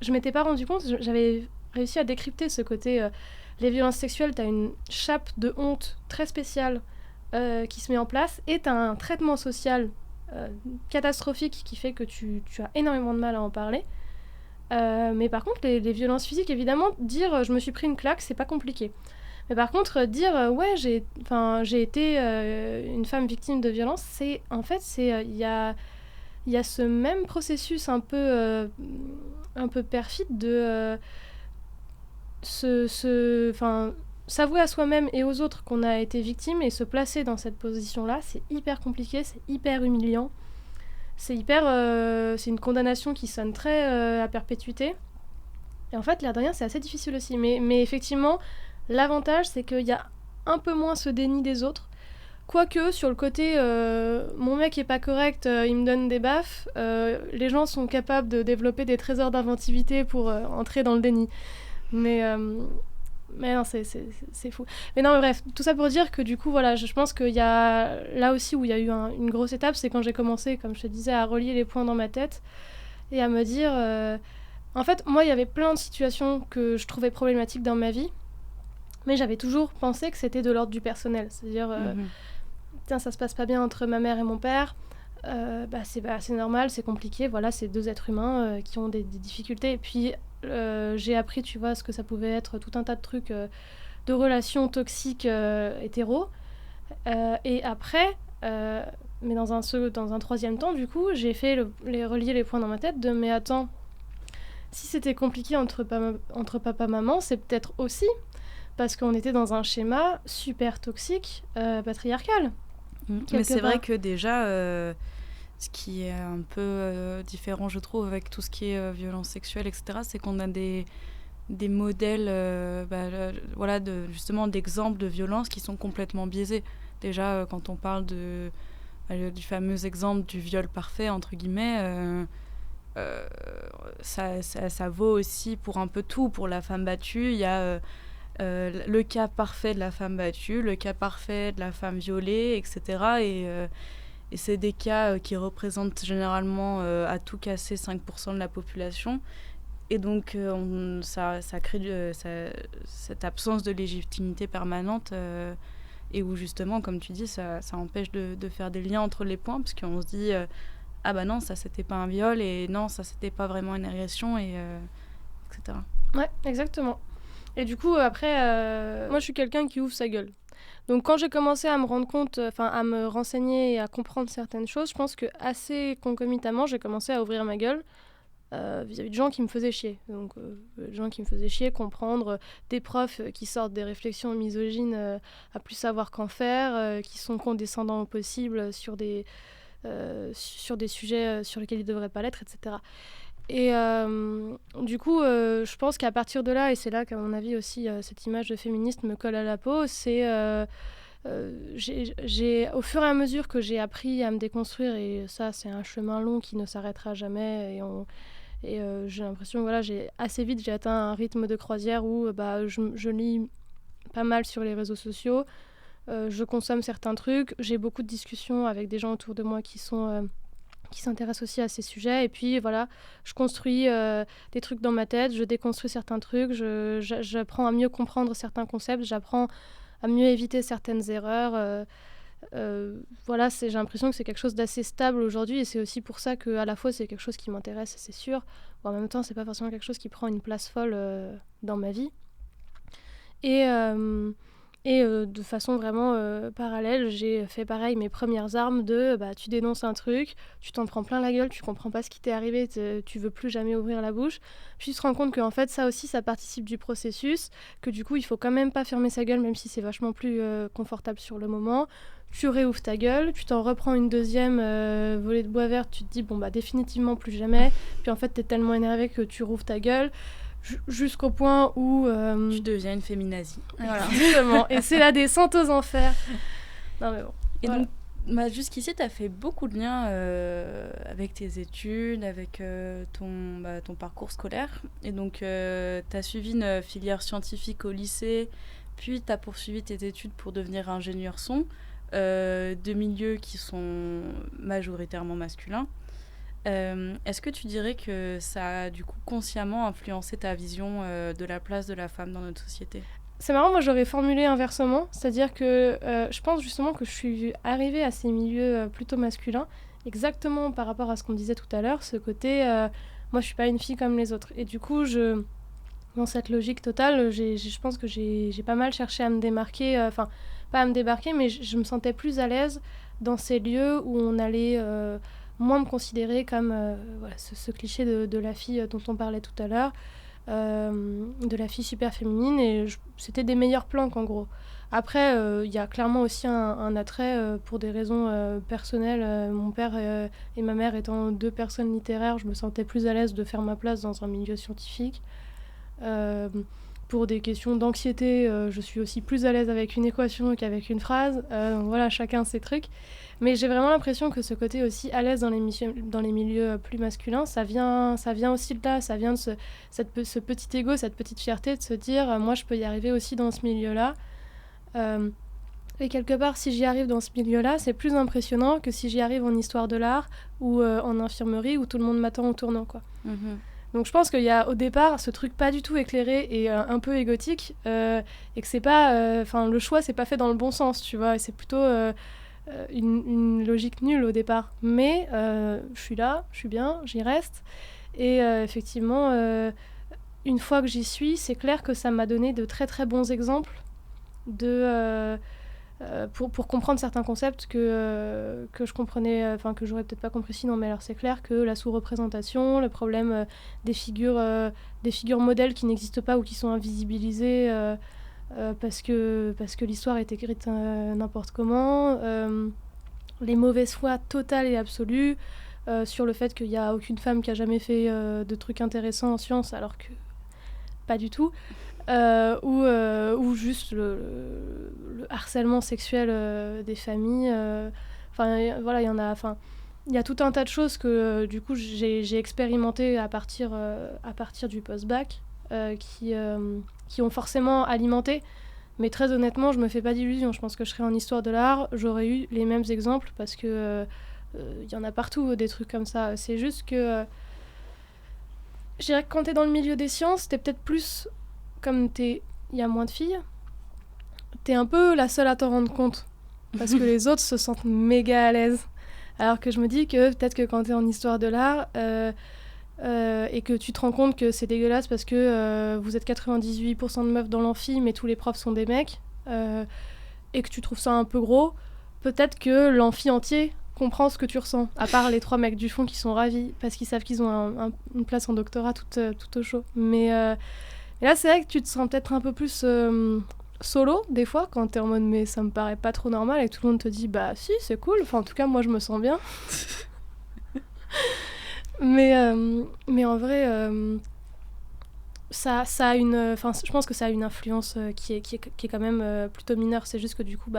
je m'étais pas rendu compte, j'avais réussi à décrypter ce côté, les violences sexuelles, t'as une chape de honte très spéciale qui se met en place, et t'as un traitement social catastrophique qui fait que tu as énormément de mal à en parler. Mais par contre, les violences physiques, évidemment, dire je me suis pris une claque, c'est pas compliqué. Mais par contre, dire ouais, j'ai été une femme victime de violence, c'est en fait, il y a ce même processus un peu perfide de s'avouer à soi-même et aux autres qu'on a été victime et se placer dans cette position-là, c'est hyper compliqué, c'est hyper humiliant. C'est une condamnation qui sonne très à perpétuité. Et en fait, l'air de rien, c'est assez difficile aussi. Mais effectivement, l'avantage, c'est qu'il y a un peu moins ce déni des autres. Quoique, sur le côté, mon mec est pas correct, il me donne des baffes, les gens sont capables de développer des trésors d'inventivité pour entrer dans le déni. Mais non, c'est fou. Mais non, mais bref, tout ça pour dire que du coup, voilà, je pense qu'il y a là aussi où il y a eu une grosse étape, c'est quand j'ai commencé, comme je te disais, à relier les points dans ma tête et à me dire... En fait, moi, il y avait plein de situations que je trouvais problématiques dans ma vie, mais j'avais toujours pensé que c'était de l'ordre du personnel. C'est-à-dire, tiens, ça se passe pas bien entre ma mère et mon père, c'est normal, c'est compliqué, voilà, c'est deux êtres humains qui ont des difficultés. Et puis, j'ai appris, tu vois, ce que ça pouvait être tout un tas de trucs de relations toxiques hétéros. Et après, mais dans un troisième temps, du coup, j'ai fait relier les points dans ma tête de mais attends, si c'était compliqué entre papa-maman, c'est peut-être aussi parce qu'on était dans un schéma super toxique, patriarcal.
Mais c'est vrai que déjà, ce qui est un peu différent, je trouve, avec tout ce qui est violence sexuelle, etc., c'est qu'on a des modèles justement d'exemples de violence qui sont complètement biaisés. Déjà, quand on parle du fameux exemple du viol parfait, entre guillemets, ça vaut aussi pour un peu tout. Pour la femme battue, il y a le cas parfait de la femme battue, le cas parfait de la femme violée, etc. Et c'est des cas qui représentent généralement à tout casser 5% de la population. Et donc, ça crée cette absence de légitimité permanente et où justement, comme tu dis, ça empêche de faire des liens entre les points parce qu'on se dit ah bah non, ça c'était pas un viol et non, ça c'était pas vraiment une agression, etc.
Ouais, exactement. Et du coup, après, moi je suis quelqu'un qui ouvre sa gueule. Donc quand j'ai commencé à me rendre compte, à me renseigner et à comprendre certaines choses, je pense que assez concomitamment, j'ai commencé à ouvrir ma gueule vis-à-vis de gens qui me faisaient chier. Donc des gens qui me faisaient chier, comprendre des profs qui sortent des réflexions misogynes à plus savoir qu'en faire, qui sont condescendants au possible sur des sujets sur lesquels ils ne devraient pas l'être, etc. Et du coup, je pense qu'à partir de là, et c'est là qu'à mon avis aussi cette image de féministe me colle à la peau, c'est au fur et à mesure que j'ai appris à me déconstruire, et ça c'est un chemin long qui ne s'arrêtera jamais, et j'ai l'impression que voilà, j'ai atteint un rythme de croisière où je lis pas mal sur les réseaux sociaux, je consomme certains trucs, j'ai beaucoup de discussions avec des gens autour de moi qui s'intéressent aussi à ces sujets, et puis voilà, je construis des trucs dans ma tête, je déconstruis certains trucs, j'apprends à mieux comprendre certains concepts, j'apprends à mieux éviter certaines erreurs. Voilà, j'ai l'impression que c'est quelque chose d'assez stable aujourd'hui, et c'est aussi pour ça qu'à la fois c'est quelque chose qui m'intéresse, c'est sûr, en même temps c'est pas forcément quelque chose qui prend une place folle dans ma vie. Et Et de façon vraiment parallèle, j'ai fait pareil, mes premières armes de tu dénonces un truc, tu t'en prends plein la gueule, tu comprends pas ce qui t'est arrivé, tu veux plus jamais ouvrir la bouche. Puis tu te rends compte qu'en fait, ça aussi, ça participe du processus, que du coup, il faut quand même pas fermer sa gueule, même si c'est vachement plus confortable sur le moment. Tu réouvres ta gueule, tu t'en reprends une deuxième volée de bois vert, tu te dis définitivement plus jamais. Puis en fait, t'es tellement énervé que tu rouvres ta gueule. Jusqu'au point où...
Tu deviens une féminazie.
Voilà. Exactement. Et c'est la descente aux enfers. Non mais bon.
Et
voilà.
donc, jusqu'ici, tu as fait beaucoup de liens avec tes études, avec ton parcours scolaire. Et donc, tu as suivi une filière scientifique au lycée, puis tu as poursuivi tes études pour devenir ingénieur son, de milieux qui sont majoritairement masculins. Est-ce que tu dirais que ça a du coup consciemment influencé ta vision de la place de la femme dans notre société ?
C'est marrant, moi j'aurais formulé inversement, c'est-à-dire que je pense justement que je suis arrivée à ces milieux plutôt masculins, exactement par rapport à ce qu'on disait tout à l'heure, ce côté moi je suis pas une fille comme les autres. Et du coup, dans cette logique totale, je pense que j'ai pas mal cherché à me démarquer, enfin pas à me démarquer, mais je me sentais plus à l'aise dans ces lieux où on allait moins me considérer comme ce cliché de la fille dont on parlait tout à l'heure. De la fille super féminine, et c'était des meilleurs plans qu'en gros. Après, y a clairement aussi un attrait pour des raisons personnelles. Mon père et ma mère étant deux personnes littéraires, je me sentais plus à l'aise de faire ma place dans un milieu scientifique. Pour des questions d'anxiété, je suis aussi plus à l'aise avec une équation qu'avec une phrase. Donc voilà, chacun ses trucs. Mais j'ai vraiment l'impression que ce côté aussi à l'aise dans les milieux plus masculins, ça vient aussi de là, ça vient de ce petit ego, cette petite fierté de se dire moi je peux y arriver aussi dans ce milieu-là. Et quelque part, si j'y arrive dans ce milieu-là, c'est plus impressionnant que si j'y arrive en histoire de l'art ou en infirmerie où tout le monde m'attend au tournant, quoi.
Mm-hmm.
Donc je pense qu'il y a au départ ce truc pas du tout éclairé et un peu égotique, et que c'est pas, le choix c'est pas fait dans le bon sens, tu vois, c'est plutôt une logique nulle au départ. Mais je suis là, je suis bien, j'y reste. Et effectivement, une fois que j'y suis, c'est clair que ça m'a donné de très très bons exemples pour comprendre certains concepts que je comprenais, que j'aurais peut-être pas compris sinon. Mais alors c'est clair que la sous-représentation, le problème des figures modèles qui n'existent pas ou qui sont invisibilisées parce que l'histoire est écrite n'importe comment, les mauvaises foi totales et absolues sur le fait qu'il n'y a aucune femme qui a jamais fait de trucs intéressants en sciences, alors que pas du tout. Ou juste le harcèlement sexuel des familles. Voilà, il y a tout un tas de choses que du coup j'ai expérimenté à partir du post-bac qui ont forcément alimenté. Mais très honnêtement, je me fais pas d'illusions. Je pense que je serais en histoire de l'art, j'aurais eu les mêmes exemples parce que y en a partout des trucs comme ça. C'est juste que je dirais que quand t'es dans le milieu des sciences, t'es peut-être plus comme il y a moins de filles, t'es un peu la seule à t'en rendre compte. Parce que les autres se sentent méga à l'aise. Alors que je me dis que peut-être que quand t'es en histoire de l'art et que tu te rends compte que c'est dégueulasse parce que vous êtes 98% de meufs dans l'amphi, mais tous les profs sont des mecs, et que tu trouves ça un peu gros, peut-être que l'amphi entier comprend ce que tu ressens. À part les 3 mecs du fond qui sont ravis parce qu'ils savent qu'ils ont une place en doctorat tout au chaud. Mais là, c'est vrai que tu te sens peut-être un peu plus solo, des fois, quand t'es en mode « mais ça me paraît pas trop normal » et que tout le monde te dit « bah si, c'est cool, enfin en tout cas, moi je me sens bien. » mais en vrai, ça a une... je pense que ça a une influence qui est quand même plutôt mineure. C'est juste que du coup,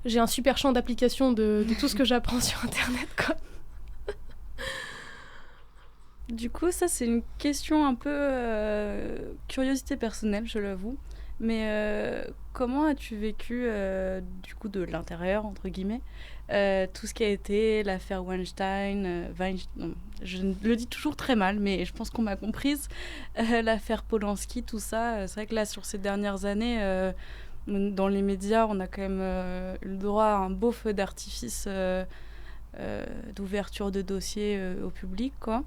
j'ai un super champ d'application de tout ce que j'apprends sur Internet, quoi.
Du coup, ça, c'est une question un peu curiosité personnelle, je l'avoue. Mais comment as-tu vécu, du coup, de l'intérieur, entre guillemets, tout ce qui a été l'affaire Weinstein, non, je le dis toujours très mal, mais je pense qu'on m'a comprise, l'affaire Polanski, tout ça. C'est vrai que là, sur ces dernières années, dans les médias, on a quand même eu le droit à un beau feu d'artifice d'ouverture de dossiers au public, quoi.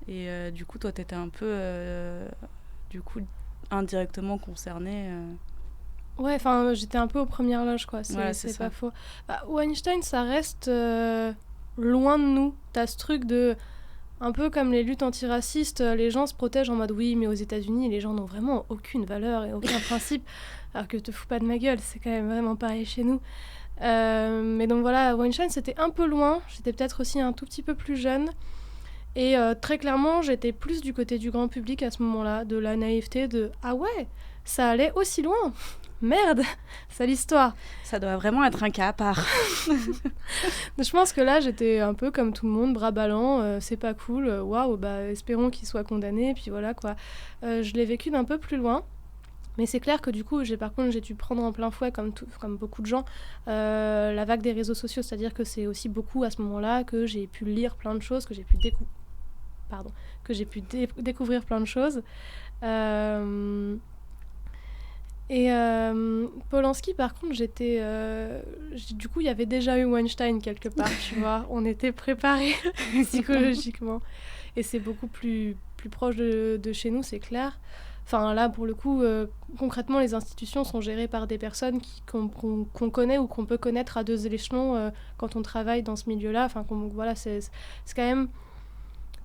Et du coup, toi, t'étais un peu, indirectement concernée.
Ouais, enfin, j'étais un peu aux premières loges, quoi. C'est
ça.
pas faux. Bah, Weinstein, ça reste loin de nous. T'as ce truc de... Un peu comme les luttes antiracistes, les gens se protègent en mode oui, mais aux États-Unis, les gens n'ont vraiment aucune valeur et aucun principe. Alors que te fous pas de ma gueule, c'est quand même vraiment pareil chez nous. Mais donc voilà, Weinstein, c'était un peu loin. J'étais peut-être aussi un tout petit peu plus jeune. Et très clairement, j'étais plus du côté du grand public à ce moment-là, de la naïveté, de ah ouais, ça allait aussi loin. Merde, c'est l'histoire.
Ça doit vraiment être un cas à part.
Je pense que là, j'étais un peu comme tout le monde, bras ballants, c'est pas cool, waouh, bah espérons qu'il soit condamné, puis voilà quoi. Je l'ai vécu d'un peu plus loin. Mais c'est clair que du coup, j'ai dû prendre en plein fouet, comme beaucoup de gens, la vague des réseaux sociaux. C'est-à-dire que c'est aussi beaucoup à ce moment-là que j'ai pu lire plein de choses, que j'ai pu découvrir plein de choses. Polanski, par contre, du coup, il y avait déjà eu Weinstein quelque part, tu vois. On était préparés psychologiquement. Et c'est beaucoup plus proche de chez nous, c'est clair. Enfin, là, pour le coup, concrètement, les institutions sont gérées par des personnes qu'on connaît ou qu'on peut connaître à 2 échelons quand on travaille dans ce milieu-là. Enfin, voilà, c'est quand même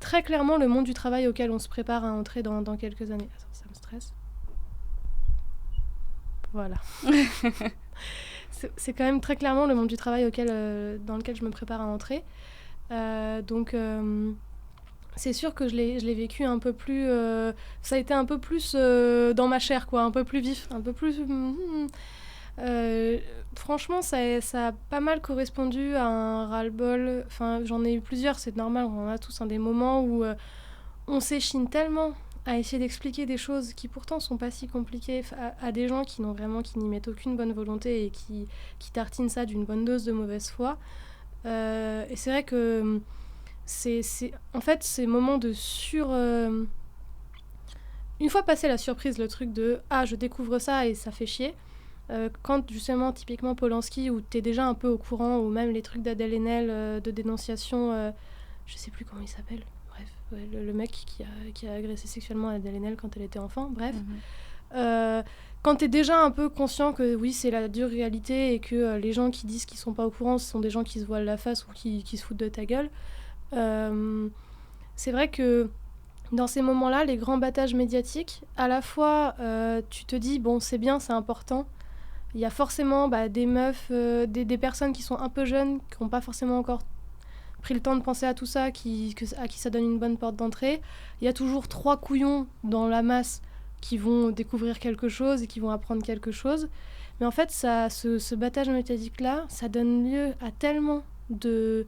très clairement le monde du travail auquel on se prépare à entrer dans quelques années. Attends, ça me stresse. Voilà. C'est quand même très clairement le monde du travail dans lequel je me prépare à entrer. Donc, c'est sûr que je l'ai vécu un peu plus... ça a été un peu plus dans ma chair, quoi, un peu plus vif, un peu plus... franchement, ça a pas mal correspondu à un ras-le-bol. Enfin, j'en ai eu plusieurs, c'est normal, on en a tous des moments où on s'échine tellement à essayer d'expliquer des choses qui pourtant sont pas si compliquées à des gens qui n'y mettent aucune bonne volonté et qui tartinent ça d'une bonne dose de mauvaise foi. Et c'est vrai que en fait, ces moments de une fois passé la surprise, le truc de « Ah, je découvre ça et ça fait chier », quand justement, typiquement Polanski, où t'es déjà un peu au courant, ou même les trucs d'Adèle Haenel, de dénonciation, je sais plus comment il s'appelle, bref, ouais, le mec qui a agressé sexuellement Adèle Haenel quand elle était enfant, bref. Quand t'es déjà un peu conscient que oui, c'est la dure réalité et que les gens qui disent qu'ils sont pas au courant, ce sont des gens qui se voilent la face ou qui se foutent de ta gueule, c'est vrai que dans ces moments-là, les grands battages médiatiques, à la fois, tu te dis, bon, c'est bien, c'est important. Il y a forcément des meufs, des personnes qui sont un peu jeunes, qui n'ont pas forcément encore pris le temps de penser à tout ça, à qui ça donne une bonne porte d'entrée. Il y a toujours 3 couillons dans la masse qui vont découvrir quelque chose et qui vont apprendre quelque chose. Mais en fait, ce battage médiatique-là, ça donne lieu à tellement de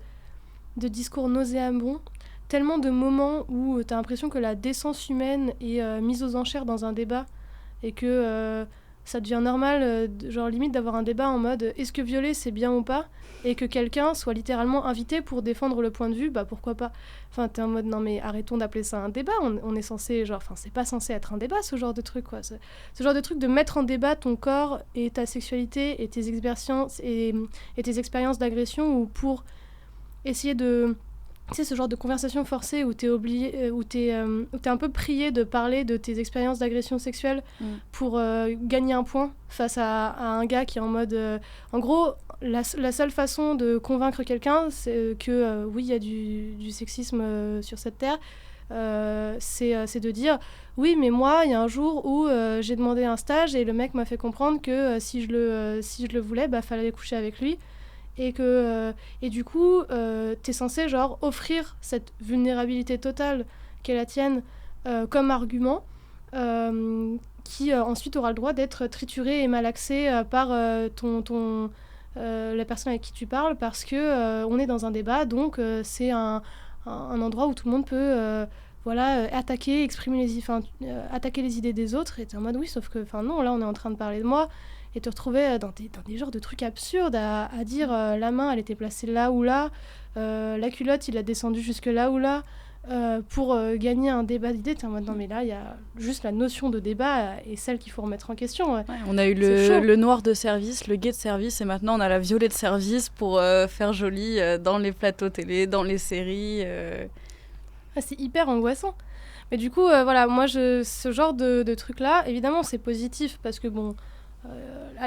discours nauséabonds, tellement de moments où tu as l'impression que la décence humaine est mise aux enchères dans un débat et que ça devient normal, genre limite d'avoir un débat en mode est-ce que violer c'est bien ou pas, et que quelqu'un soit littéralement invité pour défendre le point de vue, bah pourquoi pas. Enfin, t'es en mode non mais arrêtons d'appeler ça un débat, on est censé, genre, enfin c'est pas censé être un débat ce genre de truc quoi. Ce genre de truc de mettre en débat ton corps et ta sexualité et tes expériences et tes expériences d'agression, ou pour essayer de... Tu sais, ce genre de conversation forcée où t'es un peu prié de parler de tes expériences d'agression sexuelle pour gagner un point face à un gars qui est en mode... en gros, la seule façon de convaincre quelqu'un, c'est que oui, il y a du sexisme sur cette terre, c'est de dire oui, mais moi, il y a un jour où j'ai demandé un stage et le mec m'a fait comprendre que si je le voulais, bah, fallait coucher avec lui. Et du coup, t'es censé genre offrir cette vulnérabilité totale qu'est la tienne comme argument, qui ensuite aura le droit d'être trituré et malaxé par la personne avec qui tu parles, parce que on est dans un débat, donc c'est un endroit où tout le monde peut attaquer, attaquer les idées des autres. Et t'es en mode oui, sauf que non, là on est en train de parler de moi. Et te retrouver dans des genres de trucs absurdes à dire la main elle était placée là ou là, la culotte il a descendu jusque là ou là, pour gagner un débat d'idées. T'es en mode non mais là il y a juste la notion de débat et celle qu'il faut remettre en question.
Ouais, on a eu le noir de service, le gay de service, et maintenant on a la violet de service pour faire joli dans les plateaux télé, dans les séries.
C'est hyper angoissant. Mais du coup voilà, moi ce genre de truc là, évidemment c'est positif parce que bon,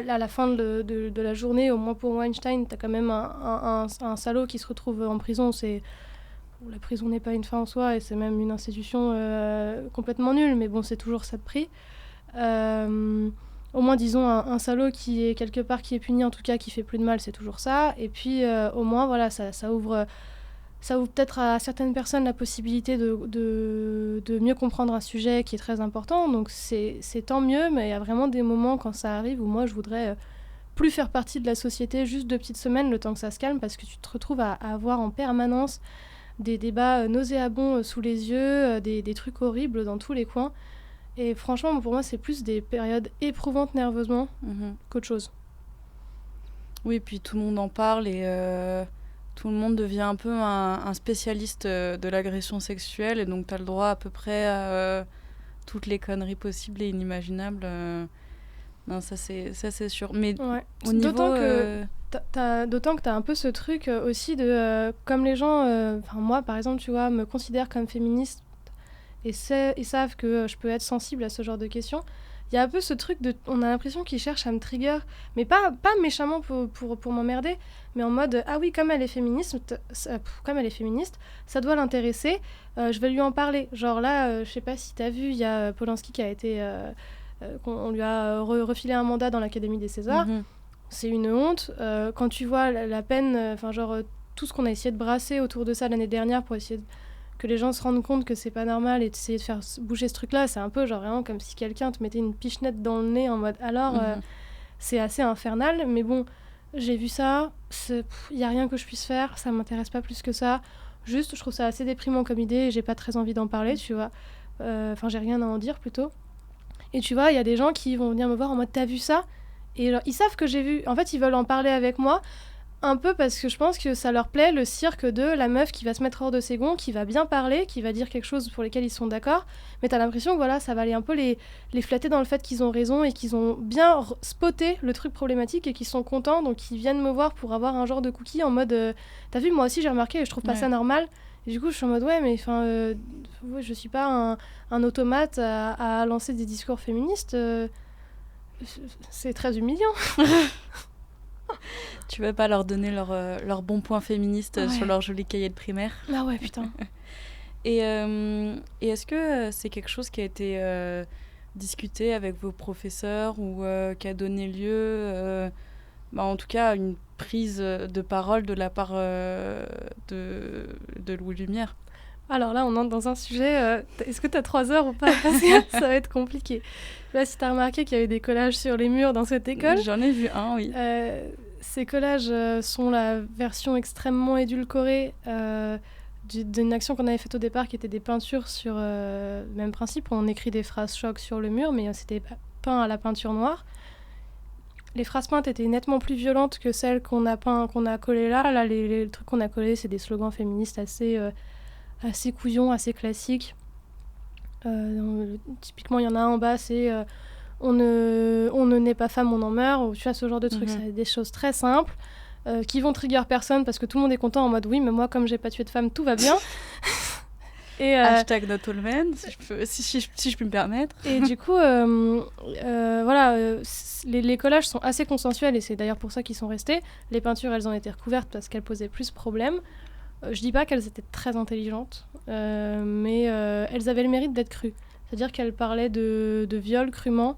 à la fin de la journée, au moins pour Weinstein, t'as quand même un salaud qui se retrouve en prison. La prison n'est pas une fin en soi, et c'est même une institution complètement nulle, mais bon, c'est toujours ça de prix. Au moins, disons, un salaud qui est quelque part, qui est puni, en tout cas, qui fait plus de mal, c'est toujours ça. Et puis, au moins, voilà, ça ouvre peut-être à certaines personnes la possibilité de mieux comprendre un sujet qui est très important. Donc, c'est tant mieux, mais il y a vraiment des moments quand ça arrive où moi, je voudrais plus faire partie de la société juste 2 petites semaines, le temps que ça se calme, parce que tu te retrouves à avoir en permanence des débats nauséabonds sous les yeux, des trucs horribles dans tous les coins. Et franchement, pour moi, c'est plus des périodes éprouvantes nerveusement qu'autre chose.
Oui, puis tout le monde en parle et tout le monde devient un peu un spécialiste de l'agression sexuelle, et donc tu as le droit à peu près à toutes les conneries possibles et inimaginables. Non, ça c'est sûr. Mais
ouais.
au niveau...
D'autant que tu as un peu ce truc aussi de... comme les gens, moi par exemple, tu vois, me considèrent comme féministe et savent que je peux être sensible à ce genre de questions, il y a un peu ce truc de... On a l'impression qu'ils cherchent à me trigger, mais pas méchamment pour m'emmerder, mais en mode, ah oui, comme elle est féministe, ça doit l'intéresser, je vais lui en parler. Genre là, je sais pas si t'as vu, il y a Polanski qui a été... on lui a refilé un mandat dans l'Académie des Césars. C'est une honte. Quand tu vois la peine, tout ce qu'on a essayé de brasser autour de ça l'année dernière pour essayer que les gens se rendent compte que c'est pas normal et d'essayer de faire bouger ce truc-là, c'est un peu genre vraiment comme si quelqu'un te mettait une pichenette dans le nez en mode alors, c'est assez infernal, mais bon, j'ai vu ça, il y a rien que je puisse faire, ça m'intéresse pas plus que ça. Juste, je trouve ça assez déprimant comme idée et j'ai pas très envie d'en parler, tu vois. J'ai rien à en dire plutôt. Et tu vois, il y a des gens qui vont venir me voir en mode t'as vu ça ? Et genre, ils savent que j'ai vu. En fait, ils veulent en parler avec moi, un peu parce que je pense que ça leur plaît, le cirque de la meuf qui va se mettre hors de ses gonds, qui va bien parler, qui va dire quelque chose pour lesquels ils sont d'accord. Mais t'as l'impression que voilà, ça va aller un peu les flatter dans le fait qu'ils ont raison et qu'ils ont bien spoté le truc problématique et qu'ils sont contents. Donc ils viennent me voir pour avoir un genre de cookie en mode t'as vu, moi aussi j'ai remarqué et je trouve pas ça normal. Et du coup, je suis en mode ouais, mais je suis pas un automate à lancer des discours féministes. C'est très humiliant.
Tu vas pas leur donner leur bon point féministe sur leur joli cahier de primaire.
Ah ouais, putain.
Et est-ce que c'est quelque chose qui a été discuté avec vos professeurs ou qui a donné lieu, en tout cas, à une prise de parole de la part de Louis Lumière ?
Alors là, on entre dans un sujet... est-ce que t'as 3 heures ou pas ? Parce que ça va être compliqué. Là, si t'as remarqué qu'il y avait des collages sur les murs dans cette école...
J'en ai vu un, oui.
Ces collages sont la version extrêmement édulcorée d'une action qu'on avait faite au départ, qui était des peintures sur le même principe. On écrit des phrases choc sur le mur, mais c'était peint à la peinture noire. Les phrases peintes étaient nettement plus violentes que celles qu'on a collées là. Là, les trucs qu'on a collés, c'est des slogans féministes assez couillons, assez classiques. Typiquement, il y en a un en bas, c'est on ne naît pas femme, on en meurt, ou tu vois, ce genre de trucs. C'est des choses très simples qui vont trigger personne parce que tout le monde est content en mode oui, mais moi, comme j'ai pas tué de femme, tout va bien.
Et hashtag not all men, si je peux me permettre.
Et du coup, les collages sont assez consensuels et c'est d'ailleurs pour ça qu'ils sont restés. Les peintures, elles ont été recouvertes parce qu'elles posaient plus de problèmes. Je dis pas qu'elles étaient très intelligentes, mais elles avaient le mérite d'être crues. C'est-à-dire qu'elles parlaient de viol crûment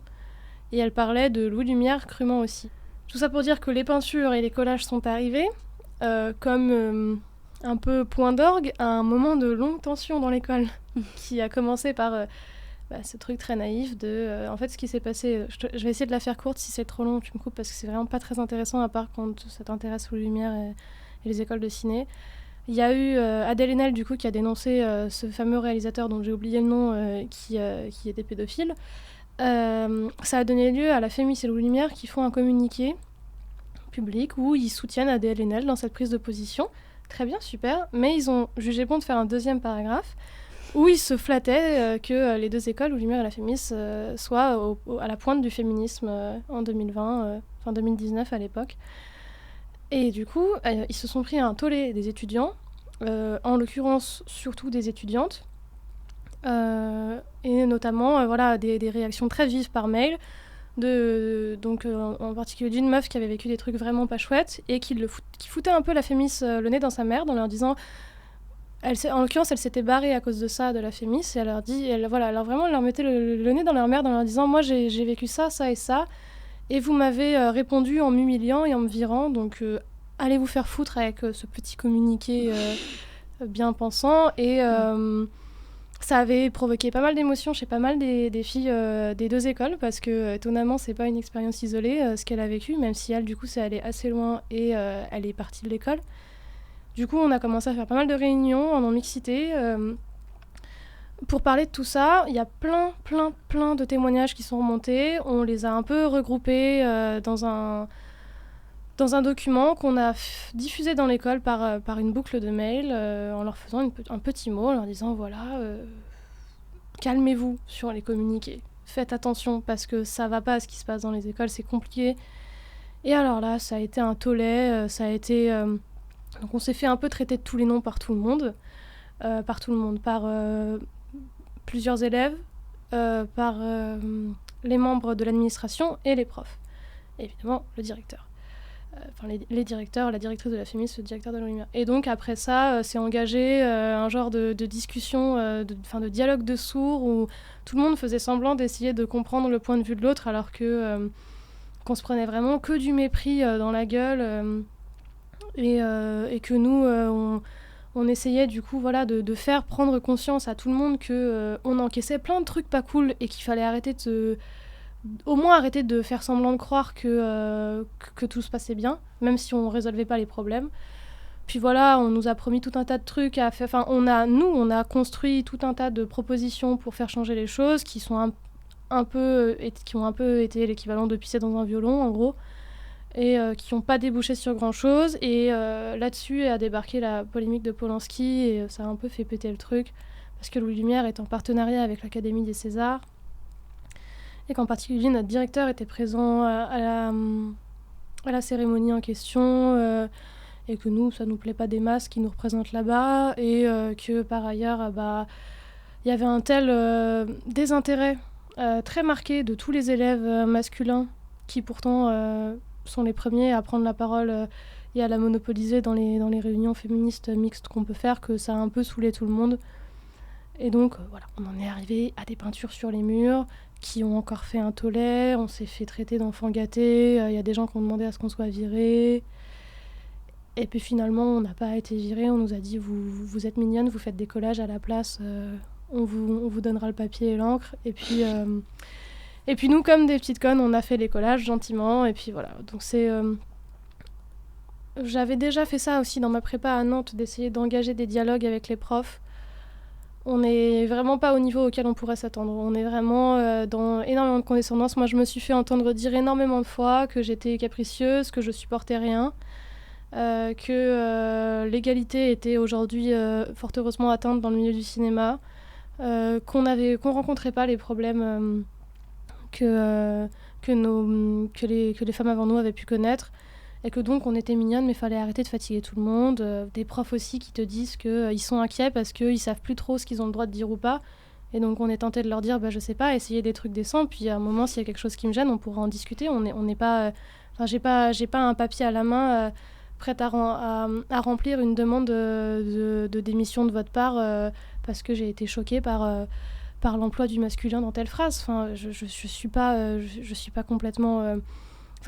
et elles parlaient de Louis Lumière crûment aussi. Tout ça pour dire que les peintures et les collages sont arrivés comme un peu point d'orgue à un moment de longue tension dans l'école qui a commencé par ce truc très naïf de... en fait, ce qui s'est passé... Je vais essayer de la faire courte. Si c'est trop long, tu me coupes parce que c'est vraiment pas très intéressant à part quand ça t'intéresse Louis Lumière et les écoles de ciné. Il y a eu Adèle Haenel, du coup, qui a dénoncé ce fameux réalisateur dont j'ai oublié le nom, qui était pédophile. Ça a donné lieu à la Fémis et Louis Lumière qui font un communiqué public où ils soutiennent Adèle Haenel dans cette prise de position. Très bien, super. Mais ils ont jugé bon de faire un deuxième paragraphe où ils se flattaient que les deux écoles, Louis Lumière et la Fémis, soient à la pointe du féminisme en 2020, 2019 à l'époque. Et du coup, ils se sont pris un tollé des étudiants, en l'occurrence surtout des étudiantes, et notamment des réactions très vives par mail, donc en particulier d'une meuf qui avait vécu des trucs vraiment pas chouettes et qui foutait un peu la Fémis le nez dans sa merde en leur disant... en l'occurrence, elle s'était barrée à cause de ça, de la Fémis, et elle leur dit... alors vraiment, elle leur mettait le nez dans leur merde en leur disant « Moi, j'ai vécu ça, ça et ça, et vous m'avez répondu en m'humiliant et en me virant, donc allez vous faire foutre avec ce petit communiqué bien pensant. » Et... ça avait provoqué pas mal d'émotions chez pas mal des filles des deux écoles parce que, étonnamment, c'est pas une expérience isolée ce qu'elle a vécu, même si elle, du coup, c'est allé assez loin et elle est partie de l'école. Du coup, on a commencé à faire pas mal de réunions en non-mixité. Pour parler de tout ça, il y a plein de témoignages qui sont remontés. On les a un peu regroupés dans un document qu'on a diffusé dans l'école par une boucle de mail en leur faisant un petit mot, en leur disant voilà, calmez-vous sur les communiqués, faites attention parce que ça va pas ce qui se passe dans les écoles, c'est compliqué. Et alors là, ça a été un tollé, donc on s'est fait un peu traiter de tous les noms par tout le monde, par plusieurs élèves, par les membres de l'administration et les profs, et évidemment le directeur. Les directeurs, la directrice de la Fémis, le directeur de la Lumière. Et donc après ça, c'est engagé un genre de discussion, de dialogue de sourds où tout le monde faisait semblant d'essayer de comprendre le point de vue de l'autre alors qu'on se prenait vraiment que du mépris dans la gueule et que nous, on essayait du coup de faire prendre conscience à tout le monde qu'on encaissait plein de trucs pas cool et qu'il fallait au moins arrêter de faire semblant de croire que tout se passait bien, même si on résolvait pas les problèmes. Puis voilà, on nous a promis tout un tas de trucs à faire. Enfin, on a construit tout un tas de propositions pour faire changer les choses qui sont qui ont un peu été l'équivalent de pisser dans un violon, en gros, et qui n'ont pas débouché sur grand-chose. Et là-dessus a débarqué la polémique de Polanski, et ça a un peu fait péter le truc, parce que Louis Lumière est en partenariat avec l'Académie des Césars, et qu'en particulier notre directeur était présent à la cérémonie en question, et que nous, ça nous plaît pas des masses qui nous représentent là-bas, et que par ailleurs, il y avait un tel désintérêt très marqué de tous les élèves masculins qui pourtant sont les premiers à prendre la parole et à la monopoliser dans les réunions féministes mixtes qu'on peut faire, que ça a un peu saoulé tout le monde. Et donc voilà, on en est arrivé à des peintures sur les murs qui ont encore fait un tollé, on s'est fait traiter d'enfants gâtés, y a des gens qui ont demandé à ce qu'on soit virés. Et puis finalement, on n'a pas été virés, on nous a dit vous êtes mignonnes, vous faites des collages à la place, on vous donnera le papier et l'encre. Et puis nous, comme des petites connes, on a fait les collages gentiment, et puis voilà. Donc j'avais déjà fait ça aussi dans ma prépa à Nantes, d'essayer d'engager des dialogues avec les profs. On n'est vraiment pas au niveau auquel on pourrait s'attendre. On est vraiment dans énormément de condescendance. Moi, je me suis fait entendre dire énormément de fois que j'étais capricieuse, que je supportais rien, que l'égalité était aujourd'hui fort heureusement atteinte dans le milieu du cinéma, qu'on rencontrait pas les problèmes que les femmes avant nous avaient pu connaître, et que donc on était mignonnes mais il fallait arrêter de fatiguer tout le monde. Des profs aussi qui te disent qu'ils sont inquiets parce qu'ils savent plus trop ce qu'ils ont le droit de dire ou pas, et donc on est tenté de leur dire je sais pas, essayez des trucs décents, puis à un moment s'il y a quelque chose qui me gêne on pourra en discuter. On n'est pas j'ai pas un papier à la main prête à remplir une demande de démission de votre part parce que j'ai été choquée par l'emploi du masculin dans telle phrase. Enfin, je suis pas complètement...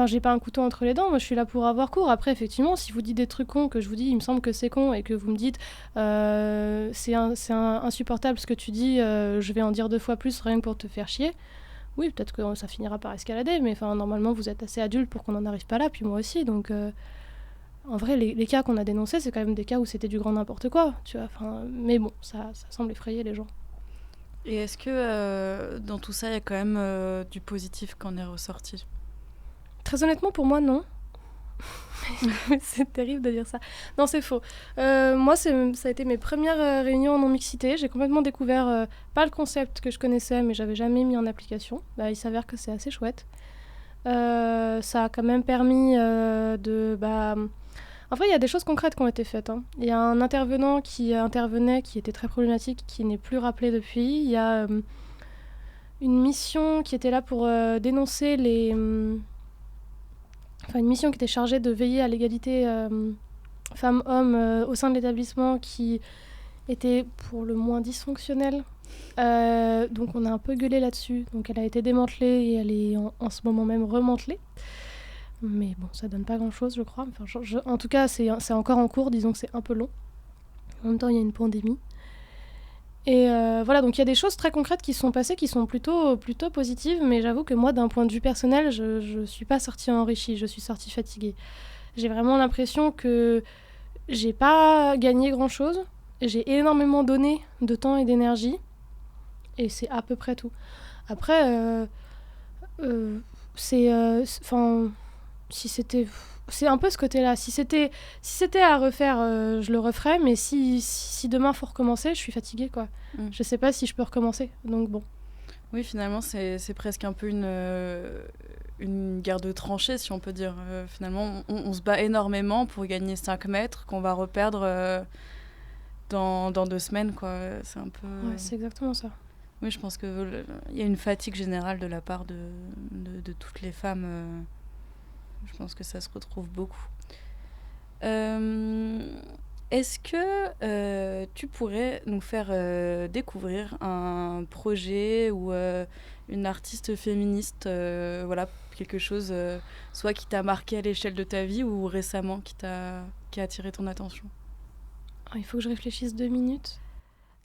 j'ai pas un couteau entre les dents, moi je suis là pour avoir cours. Après, effectivement, si vous dites des trucs cons, que je vous dis, il me semble que c'est con, et que vous me dites, c'est insupportable ce que tu dis, je vais en dire 2 fois plus rien que pour te faire chier. Oui, peut-être que ça finira par escalader, mais normalement, vous êtes assez adulte pour qu'on n'en arrive pas là, puis moi aussi, donc... En vrai, les cas qu'on a dénoncés, c'est quand même des cas où c'était du grand n'importe quoi, tu vois. Mais bon, ça semble effrayer les gens.
Et est-ce que dans tout ça, il y a quand même du positif qui en est ressorti ?
Très honnêtement, pour moi, non. C'est terrible de dire ça. Non, c'est faux. Moi, ça a été mes premières réunions en non-mixité. J'ai complètement découvert, pas le concept que je connaissais, mais j'avais jamais mis en application. Il s'avère que c'est assez chouette. Ça a quand même permis En vrai, il y a des choses concrètes qui ont été faites. Il y a un intervenant qui intervenait, qui était très problématique, qui n'est plus rappelé depuis. Il y a une mission qui était là pour dénoncer les... Enfin, une mission qui était chargée de veiller à l'égalité femmes-hommes au sein de l'établissement qui était pour le moins dysfonctionnelle. Donc on a un peu gueulé là-dessus. Donc elle a été démantelée et elle est en ce moment même remantelée. Mais bon, ça donne pas grand-chose, je crois. Enfin, en tout cas, c'est encore en cours, disons que c'est un peu long. En même temps, il y a une pandémie. Et voilà, donc il y a des choses très concrètes qui se sont passées, qui sont plutôt positives, mais j'avoue que moi, d'un point de vue personnel, je suis pas sortie enrichie, je suis sortie fatiguée. J'ai vraiment l'impression que j'ai pas gagné grand-chose, j'ai énormément donné de temps et d'énergie, et c'est à peu près tout. Après, si c'était... C'est un peu ce côté-là. Si c'était à refaire, je le referais, mais si demain faut recommencer, je suis fatiguée, quoi. Je sais pas si je peux recommencer, donc bon.
Oui, finalement, c'est presque un peu une guerre de tranchées, si on peut dire. Finalement, on se bat énormément pour gagner 5 mètres qu'on va reperdre dans 2 semaines, quoi. C'est un peu...
Ouais, c'est exactement ça.
Oui, je pense qu'il y a une fatigue générale de la part de toutes les femmes. Je pense que ça se retrouve beaucoup. Est-ce que tu pourrais nous faire découvrir un projet ou une artiste féministe, voilà, quelque chose, soit qui t'a marqué à l'échelle de ta vie ou récemment qui a attiré ton attention?
Il faut que je réfléchisse 2 minutes.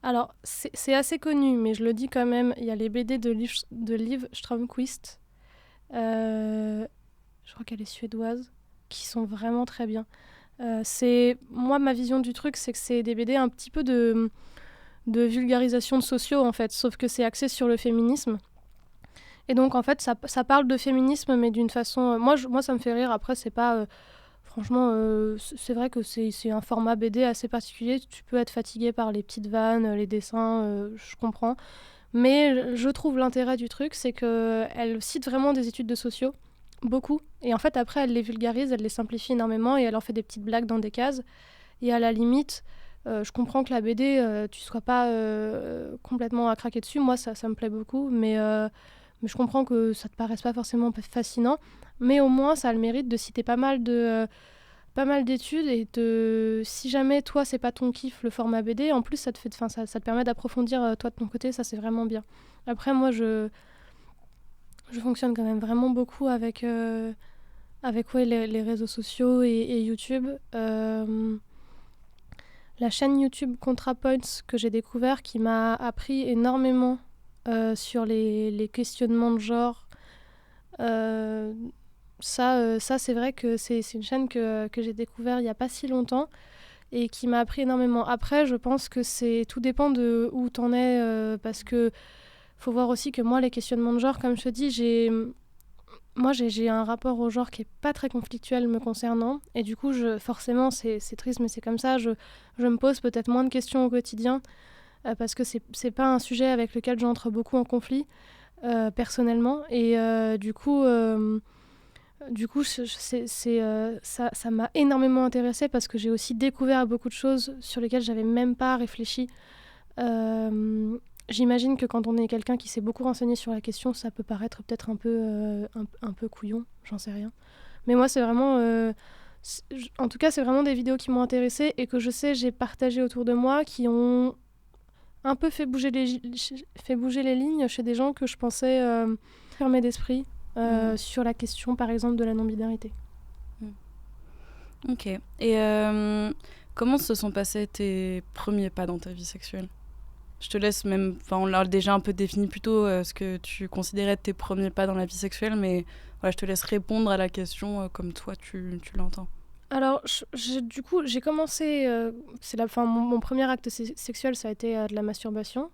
Alors, c'est assez connu, mais je le dis quand même, il y a les BD de Liv Strömquist. Je crois qu'elle est suédoise, qui sont vraiment très bien. Moi, ma vision du truc, c'est que c'est des BD un petit peu de vulgarisation de sociaux, en fait, sauf que c'est axé sur le féminisme. Et donc, en fait, ça parle de féminisme, mais d'une façon... Moi, ça me fait rire. Après, c'est pas... Franchement, c'est vrai que c'est un format BD assez particulier. Tu peux être fatigué par les petites vannes, les dessins, je comprends. Mais je trouve l'intérêt du truc, c'est qu'elle cite vraiment des études de sociaux. Beaucoup. Et en fait, après, elle les vulgarise, elle les simplifie énormément et elle en fait des petites blagues dans des cases. Et à la limite, je comprends que la BD, tu sois pas complètement à craquer dessus. Moi, ça me plaît beaucoup, mais je comprends que ça te paraisse pas forcément fascinant. Mais au moins, ça a le mérite de citer pas mal d'études et si jamais, toi, c'est pas ton kiff, le format BD, en plus, ça te permet d'approfondir, toi, de ton côté. Ça, c'est vraiment bien. Après, moi, je fonctionne quand même vraiment beaucoup avec les réseaux sociaux et YouTube. La chaîne YouTube ContraPoints que j'ai découvert qui m'a appris énormément sur les questionnements de genre. Ça, c'est vrai que c'est une chaîne que j'ai découvert il n'y a pas si longtemps et qui m'a appris énormément. Après, je pense que tout dépend de où t'en es parce que faut voir aussi que moi, les questionnements de genre, comme je te dis, j'ai un rapport au genre qui est pas très conflictuel me concernant. Et du coup, forcément, c'est triste, mais c'est comme ça. Je me pose peut-être moins de questions au quotidien parce que c'est pas un sujet avec lequel j'entre beaucoup en conflit personnellement. Et du coup, ça m'a énormément intéressée parce que j'ai aussi découvert beaucoup de choses sur lesquelles j'avais même pas réfléchi. J'imagine que quand on est quelqu'un qui s'est beaucoup renseigné sur la question, ça peut paraître peut-être un peu couillon, j'en sais rien. Mais moi, c'est vraiment... en tout cas, c'est vraiment des vidéos qui m'ont intéressée et que je sais, j'ai partagé autour de moi, qui ont un peu fait bouger les lignes chez des gens que je pensais fermés d'esprit sur la question, par exemple, de la non-binarité.
Ok. Et comment se sont passés tes premiers pas dans ta vie sexuelle ? Je te laisse même, on l'a déjà un peu défini plus tôt ce que tu considérais tes premiers pas dans la vie sexuelle, mais voilà, je te laisse répondre à la question comme toi tu l'entends.
Alors, du coup, j'ai commencé, mon premier acte sexuel, ça a été de la masturbation,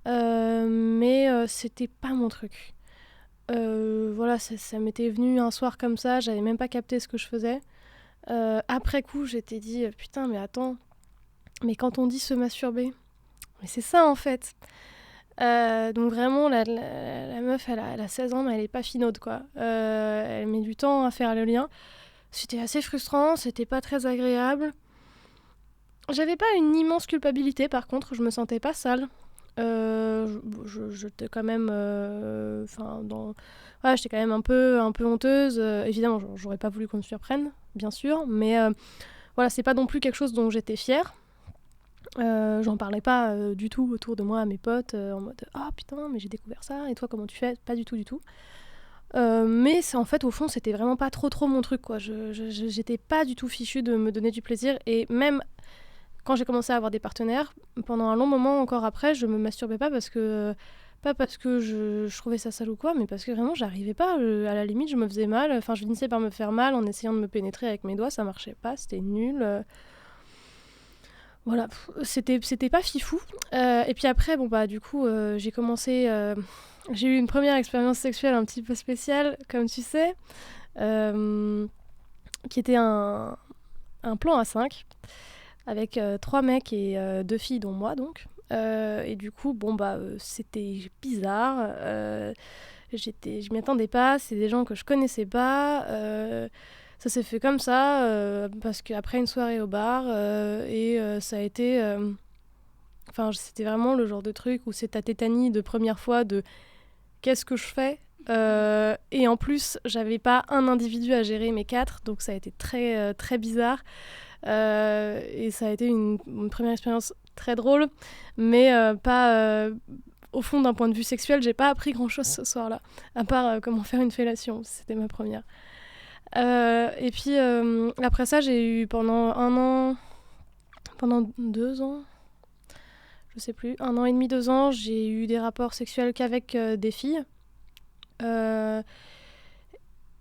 mais c'était pas mon truc. Voilà, ça m'était venu un soir comme ça, j'avais même pas capté ce que je faisais. Après coup, j'étais dit, putain, mais attends, mais quand on dit se masturber, mais c'est ça en fait. Donc vraiment, la meuf, elle a 16 ans, mais elle est pas finaude, quoi. Elle met du temps à faire le lien. C'était assez frustrant, c'était pas très agréable. J'avais pas une immense culpabilité, par contre, je me sentais pas sale. J'étais quand même... j'étais quand même un peu honteuse. Évidemment, j'aurais pas voulu qu'on me surprenne, bien sûr. Mais voilà, c'est pas non plus quelque chose dont j'étais fière. J'en parlais pas du tout autour de moi à mes potes, en mode « Ah putain, mais j'ai découvert ça, et toi, comment tu fais ?» Pas du tout, du tout. Mais en fait, au fond, c'était vraiment pas trop mon truc, quoi. J'étais pas du tout fichue de me donner du plaisir. Et même quand j'ai commencé à avoir des partenaires, pendant un long moment encore après, je me masturbais pas parce que je trouvais ça sale ou quoi, mais parce que vraiment, j'arrivais pas. À la limite, je me faisais mal. Enfin, je finissais par me faire mal en essayant de me pénétrer avec mes doigts. Ça marchait pas, c'était nul. Voilà, c'était pas fifou. Et puis après, du coup, j'ai commencé... j'ai eu une première expérience sexuelle un petit peu spéciale, comme tu sais, qui était un plan à 5, avec 3 mecs et 2 filles, dont moi, donc. Et du coup, c'était bizarre. Je m'y attendais pas, c'est des gens que je connaissais pas. Ça s'est fait comme ça, parce qu'après une soirée au bar, ça a été... c'était vraiment le genre de truc où c'est ta tétanie de première fois de qu'est-ce que je fais, et en plus, j'avais pas un individu à gérer, mais 4, donc ça a été très, très bizarre. Et ça a été une première expérience très drôle, mais pas... au fond, d'un point de vue sexuel, j'ai pas appris grand-chose ce soir-là, à part comment faire une fellation. C'était ma première. Et puis après ça, j'ai eu pendant 2 ans, je sais plus, 1 an et demi, 2 ans, j'ai eu des rapports sexuels qu'avec des filles.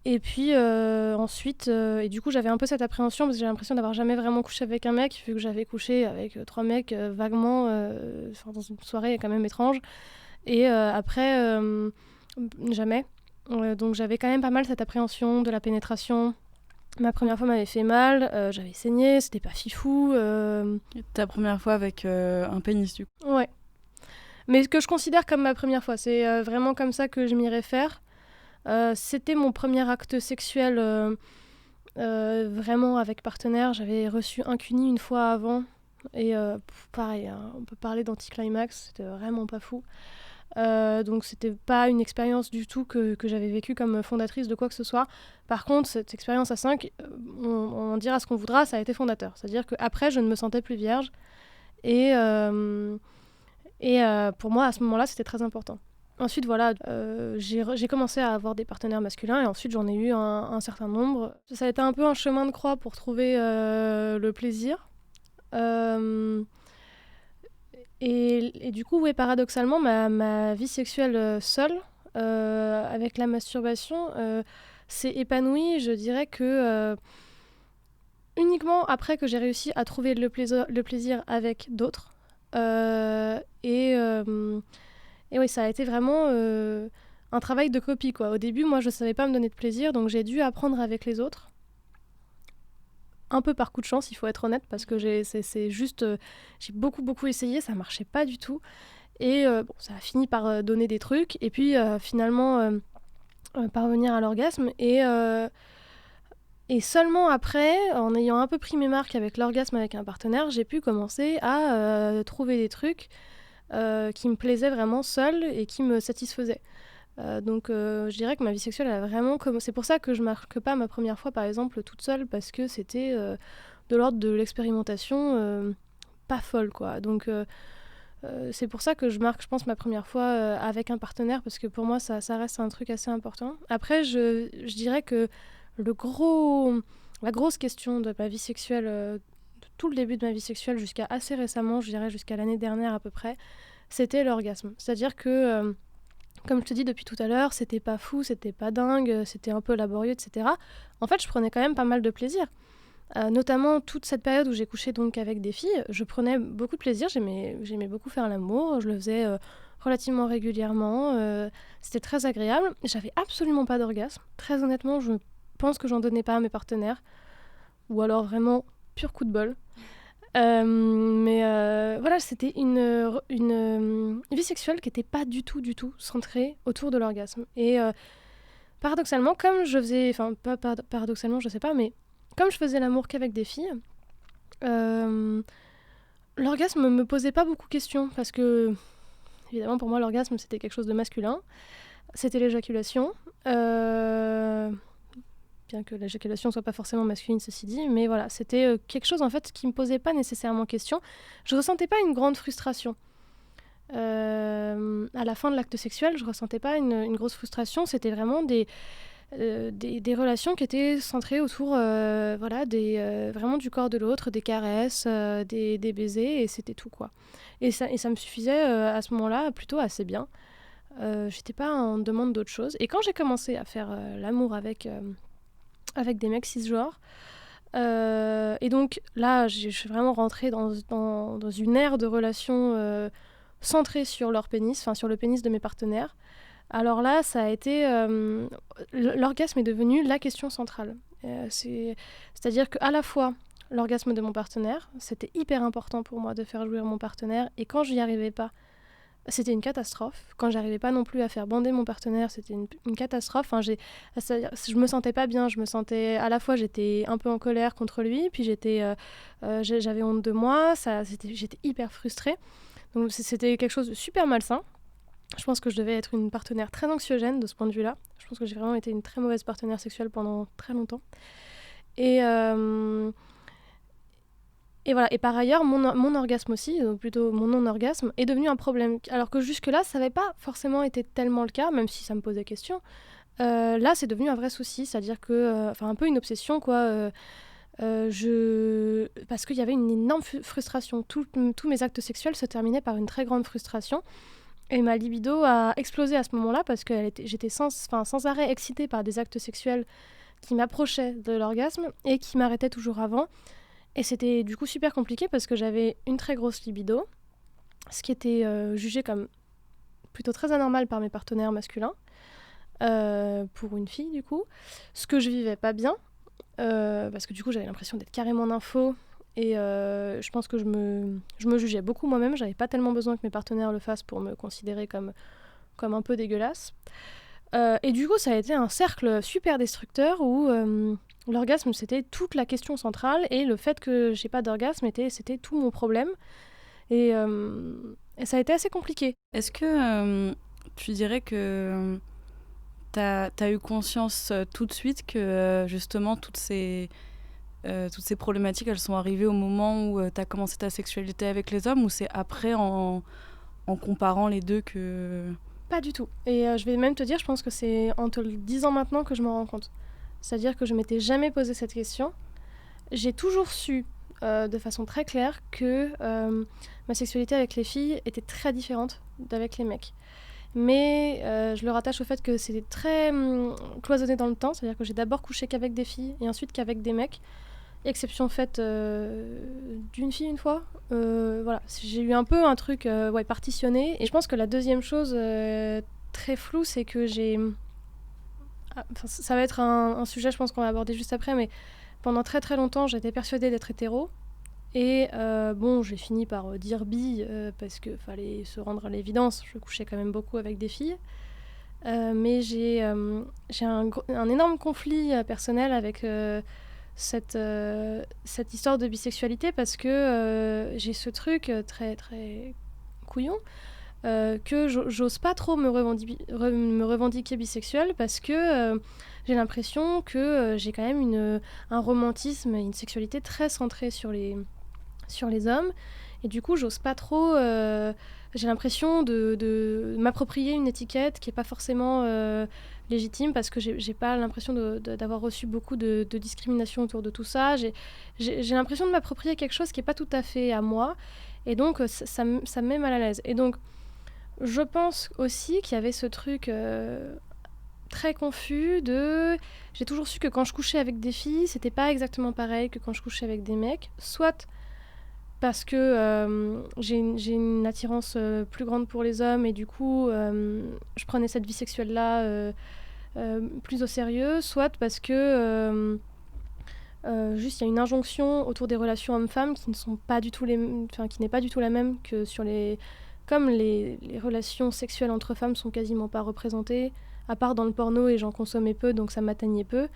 Et puis ensuite, et du coup j'avais un peu cette appréhension parce que j'ai l'impression d'avoir jamais vraiment couché avec un mec, vu que j'avais couché avec 3 mecs vaguement, dans une soirée quand même étrange. Et après, jamais. Donc j'avais quand même pas mal cette appréhension de la pénétration. Ma première fois m'avait fait mal, j'avais saigné, c'était pas fifou.
Ta première fois avec un pénis, du coup.
Ouais. Mais ce que je considère comme ma première fois, c'est vraiment comme ça que je m'y réfère. C'était mon premier acte sexuel vraiment avec partenaire. J'avais reçu un cuni une fois avant. Et pareil, hein, on peut parler d'anticlimax, c'était vraiment pas fou. Donc c'était pas une expérience du tout que j'avais vécue comme fondatrice de quoi que ce soit. Par contre, cette expérience à 5, on en dira ce qu'on voudra, ça a été fondateur. C'est-à-dire qu'après, je ne me sentais plus vierge. Et pour moi, à ce moment-là, c'était très important. Ensuite, voilà, j'ai commencé à avoir des partenaires masculins et ensuite j'en ai eu un certain nombre. Ça a été un peu un chemin de croix pour trouver le plaisir. Et du coup, paradoxalement, ma vie sexuelle seule, avec la masturbation, s'est épanouie. Je dirais que uniquement après que j'ai réussi à trouver le plaisir avec d'autres. Et oui, ça a été vraiment un travail de copie, quoi. Au début, moi, je savais pas me donner de plaisir, donc j'ai dû apprendre avec les autres. Un peu par coup de chance, il faut être honnête, parce que j'ai beaucoup essayé, ça marchait pas du tout. Et ça a fini par donner des trucs, et puis finalement parvenir à l'orgasme. Et seulement après, en ayant un peu pris mes marques avec l'orgasme avec un partenaire, j'ai pu commencer à trouver des trucs qui me plaisaient vraiment seule et qui me satisfaisaient. Donc je dirais que ma vie sexuelle, elle a vraiment c'est pour ça que je marque pas ma première fois, par exemple, toute seule, parce que c'était de l'ordre de l'expérimentation pas folle, quoi. Donc c'est pour ça que je marque, je pense, ma première fois avec un partenaire, parce que pour moi, ça reste un truc assez important. Après, je dirais que la grosse question de ma vie sexuelle, de tout le début de ma vie sexuelle jusqu'à assez récemment, je dirais jusqu'à l'année dernière à peu près, c'était l'orgasme. C'est-à-dire que, comme je te dis depuis tout à l'heure, c'était pas fou, c'était pas dingue, c'était un peu laborieux, etc. En fait, je prenais quand même pas mal de plaisir. Notamment toute cette période où j'ai couché donc avec des filles, je prenais beaucoup de plaisir, j'aimais beaucoup faire l'amour, je le faisais relativement régulièrement, c'était très agréable. J'avais absolument pas d'orgasme. Très honnêtement, je pense que j'en donnais pas à mes partenaires, ou alors vraiment pur coup de bol. Mais voilà, c'était une vie sexuelle qui n'était pas du tout centrée autour de l'orgasme. Et paradoxalement, comme je faisais, enfin pas paradoxalement, je sais pas, mais comme je faisais l'amour qu'avec des filles, l'orgasme me posait pas beaucoup de questions, parce que Évidemment, pour moi, l'orgasme, c'était quelque chose de masculin. C'était l'éjaculation. Bien que l'éjaculation soit pas forcément masculine, ceci dit. Mais voilà, c'était quelque chose, en fait, qui me posait pas nécessairement question. Je ressentais pas une grande frustration. À la fin de l'acte sexuel, je ressentais pas une grosse frustration. C'était vraiment des relations qui étaient centrées autour vraiment du corps de l'autre, des caresses, des baisers, et c'était tout, quoi. Et ça me suffisait à ce moment-là plutôt assez bien. J'étais pas en demande d'autre chose. Et quand j'ai commencé à faire l'amour avec des mecs cisgenres, et donc là, je suis vraiment rentrée dans une ère de relations centrée sur leur pénis, enfin sur le pénis de mes partenaires. Alors là, ça a été... l'orgasme est devenu la question centrale. C'est-à-dire qu'à la fois, l'orgasme de mon partenaire, c'était hyper important pour moi de faire jouir mon partenaire, et quand je n'y arrivais pas, c'était une catastrophe. Quand j'arrivais pas non plus à faire bander mon partenaire, c'était une catastrophe. Enfin, je me sentais pas bien. À la fois, j'étais un peu en colère contre lui, puis j'avais honte de moi. J'étais hyper frustrée. Donc c'était quelque chose de super malsain. Je pense que je devais être une partenaire très anxiogène de ce point de vue-là. Je pense que j'ai vraiment été une très mauvaise partenaire sexuelle pendant très longtemps. Et voilà. Et par ailleurs, mon orgasme aussi, ou plutôt mon non-orgasme, est devenu un problème. Alors que jusque-là, ça n'avait pas forcément été tellement le cas, même si ça me posait question. Là, c'est devenu un vrai souci, c'est-à-dire que... un peu une obsession, quoi. Parce qu'il y avait une énorme frustration. Tous mes actes sexuels se terminaient par une très grande frustration. Et ma libido a explosé à ce moment-là parce que j'étais sans arrêt excitée par des actes sexuels qui m'approchaient de l'orgasme et qui m'arrêtaient toujours avant. Et c'était du coup super compliqué parce que j'avais une très grosse libido, ce qui était jugé comme plutôt très anormal par mes partenaires masculins, pour une fille du coup. Ce que je vivais pas bien, parce que du coup j'avais l'impression d'être carrément nympho. Et je pense que je me jugeais beaucoup moi-même. J'avais pas tellement besoin que mes partenaires le fassent pour me considérer comme un peu dégueulasse. Et du coup, ça a été un cercle super destructeur où l'orgasme, c'était toute la question centrale. Et le fait que j'ai pas d'orgasme, c'était tout mon problème. Et ça a été assez compliqué.
Est-ce que tu dirais que t'as eu conscience tout de suite que justement toutes ces problématiques, elles sont arrivées au moment où tu as commencé ta sexualité avec les hommes, ou c'est après, en comparant les deux, que...
Pas du tout. Et je vais même te dire, je pense que c'est en te le disant maintenant que je m'en rends compte. C'est-à-dire que je m'étais jamais posé cette question. J'ai toujours su, de façon très claire, que ma sexualité avec les filles était très différente d'avec les mecs. Mais je le rattache au fait que c'était très cloisonné dans le temps. C'est-à-dire que j'ai d'abord couché qu'avec des filles et ensuite qu'avec des mecs. Exception faite d'une fille une fois. Voilà, j'ai eu un peu un truc partitionné. Et je pense que la deuxième chose très floue, c'est que j'ai... ça va être un sujet, je pense qu'on va aborder juste après, mais pendant très très longtemps, j'étais persuadée d'être hétéro. Et j'ai fini par dire bi parce qu'il fallait se rendre à l'évidence. Je couchais quand même beaucoup avec des filles. Mais j'ai un énorme conflit personnel avec... cette histoire de bisexualité, parce que j'ai ce truc très très couillon que j'ose pas trop me revendiquer bisexuelle, parce que j'ai l'impression que j'ai quand même un romantisme et une sexualité très centrée sur les hommes, et du coup j'ose pas trop, j'ai l'impression de m'approprier une étiquette qui est pas forcément légitime, parce que j'ai pas l'impression d'avoir reçu beaucoup de discrimination autour de tout ça. J'ai l'impression de m'approprier quelque chose qui est pas tout à fait à moi, et donc ça me met mal à l'aise. Et donc je pense aussi qu'il y avait ce truc très confus j'ai toujours su que quand je couchais avec des filles, c'était pas exactement pareil que quand je couchais avec des mecs, soit parce que j'ai une attirance plus grande pour les hommes, et du coup je prenais cette vie sexuelle là plus au sérieux, soit parce que juste il y a une injonction autour des relations hommes-femmes qui n'est pas du tout la même que comme les relations sexuelles entre femmes sont quasiment pas représentées, à part dans le porno, et j'en consommais peu, donc ça m'atteignait peu.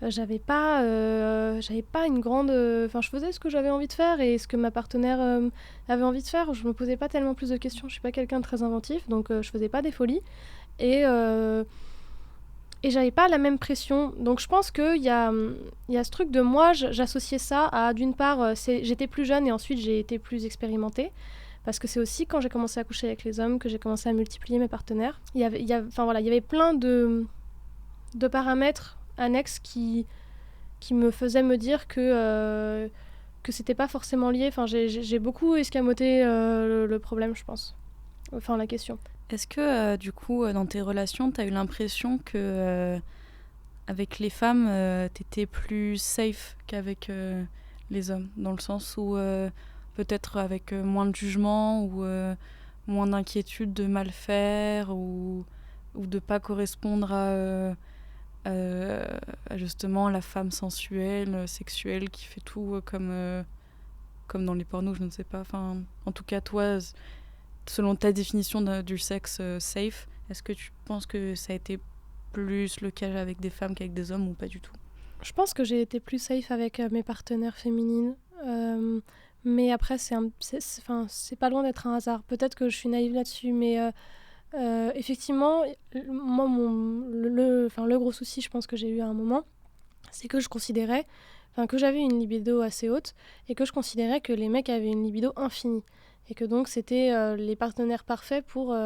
j'avais pas une grande... Enfin, je faisais ce que j'avais envie de faire et ce que ma partenaire avait envie de faire. Je me posais pas tellement plus de questions. Je suis pas quelqu'un de très inventif, donc je faisais pas des folies. Et, euh, et j'avais pas la même pression. Donc je pense qu'il y a ce truc de moi, j'associais ça à, d'une part, j'étais plus jeune et ensuite j'ai été plus expérimentée. Parce que c'est aussi quand j'ai commencé à coucher avec les hommes que j'ai commencé à multiplier mes partenaires. Enfin, voilà, il y avait plein de paramètres annexes qui me faisaient me dire que c'était pas forcément lié. Enfin, j'ai beaucoup escamoté le problème, je pense. Enfin, la question.
Est-ce que, du coup, dans tes relations, tu as eu l'impression que, avec les femmes, tu étais plus safe qu'avec les hommes? Dans le sens où, peut-être avec moins de jugement ou moins d'inquiétude de mal faire ou de pas correspondre à justement la femme sensuelle, sexuelle, qui fait tout comme dans les pornos, je ne sais pas. Enfin, en tout cas, toi, selon ta définition du sexe safe, est-ce que tu penses que ça a été plus le cas avec des femmes qu'avec des hommes ou pas du tout?
Je pense que j'ai été plus safe avec mes partenaires féminines. Mais après, enfin, c'est pas loin d'être un hasard. Peut-être que je suis naïve là-dessus, mais effectivement, moi, enfin, le gros souci, je pense que j'ai eu à un moment, c'est que je considérais, enfin, que j'avais une libido assez haute et que je considérais que les mecs avaient une libido infinie. Et que donc, c'était les partenaires parfaits pour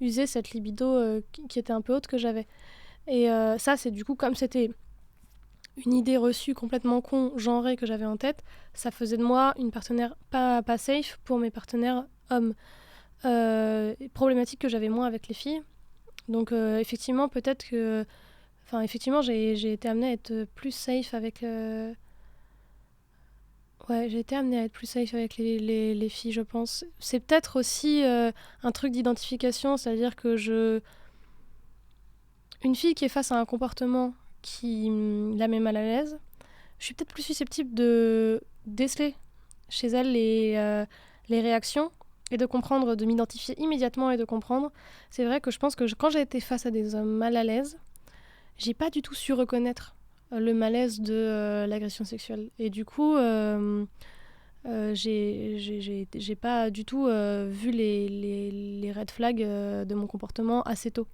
user cette libido qui était un peu haute que j'avais. Et ça, c'est du coup, comme c'était une idée reçue complètement con, genrée que j'avais en tête, ça faisait de moi une partenaire pas safe pour mes partenaires hommes. Problématique que j'avais moins avec les filles. Donc effectivement, peut-être que... Enfin, effectivement, j'ai été amenée à être plus safe avec... Ouais, j'ai été amenée à être plus safe avec les filles, je pense. C'est peut-être aussi un truc d'identification, c'est-à-dire que une fille qui est face à un comportement qui la met mal à l'aise, je suis peut-être plus susceptible de déceler chez elle les réactions et de comprendre, de m'identifier immédiatement et de comprendre. C'est vrai que je pense que quand j'ai été face à des hommes mal à l'aise, j'ai pas du tout su reconnaître le malaise de l'agression sexuelle. Et du coup, j'ai pas du tout vu les red flags de mon comportement assez tôt.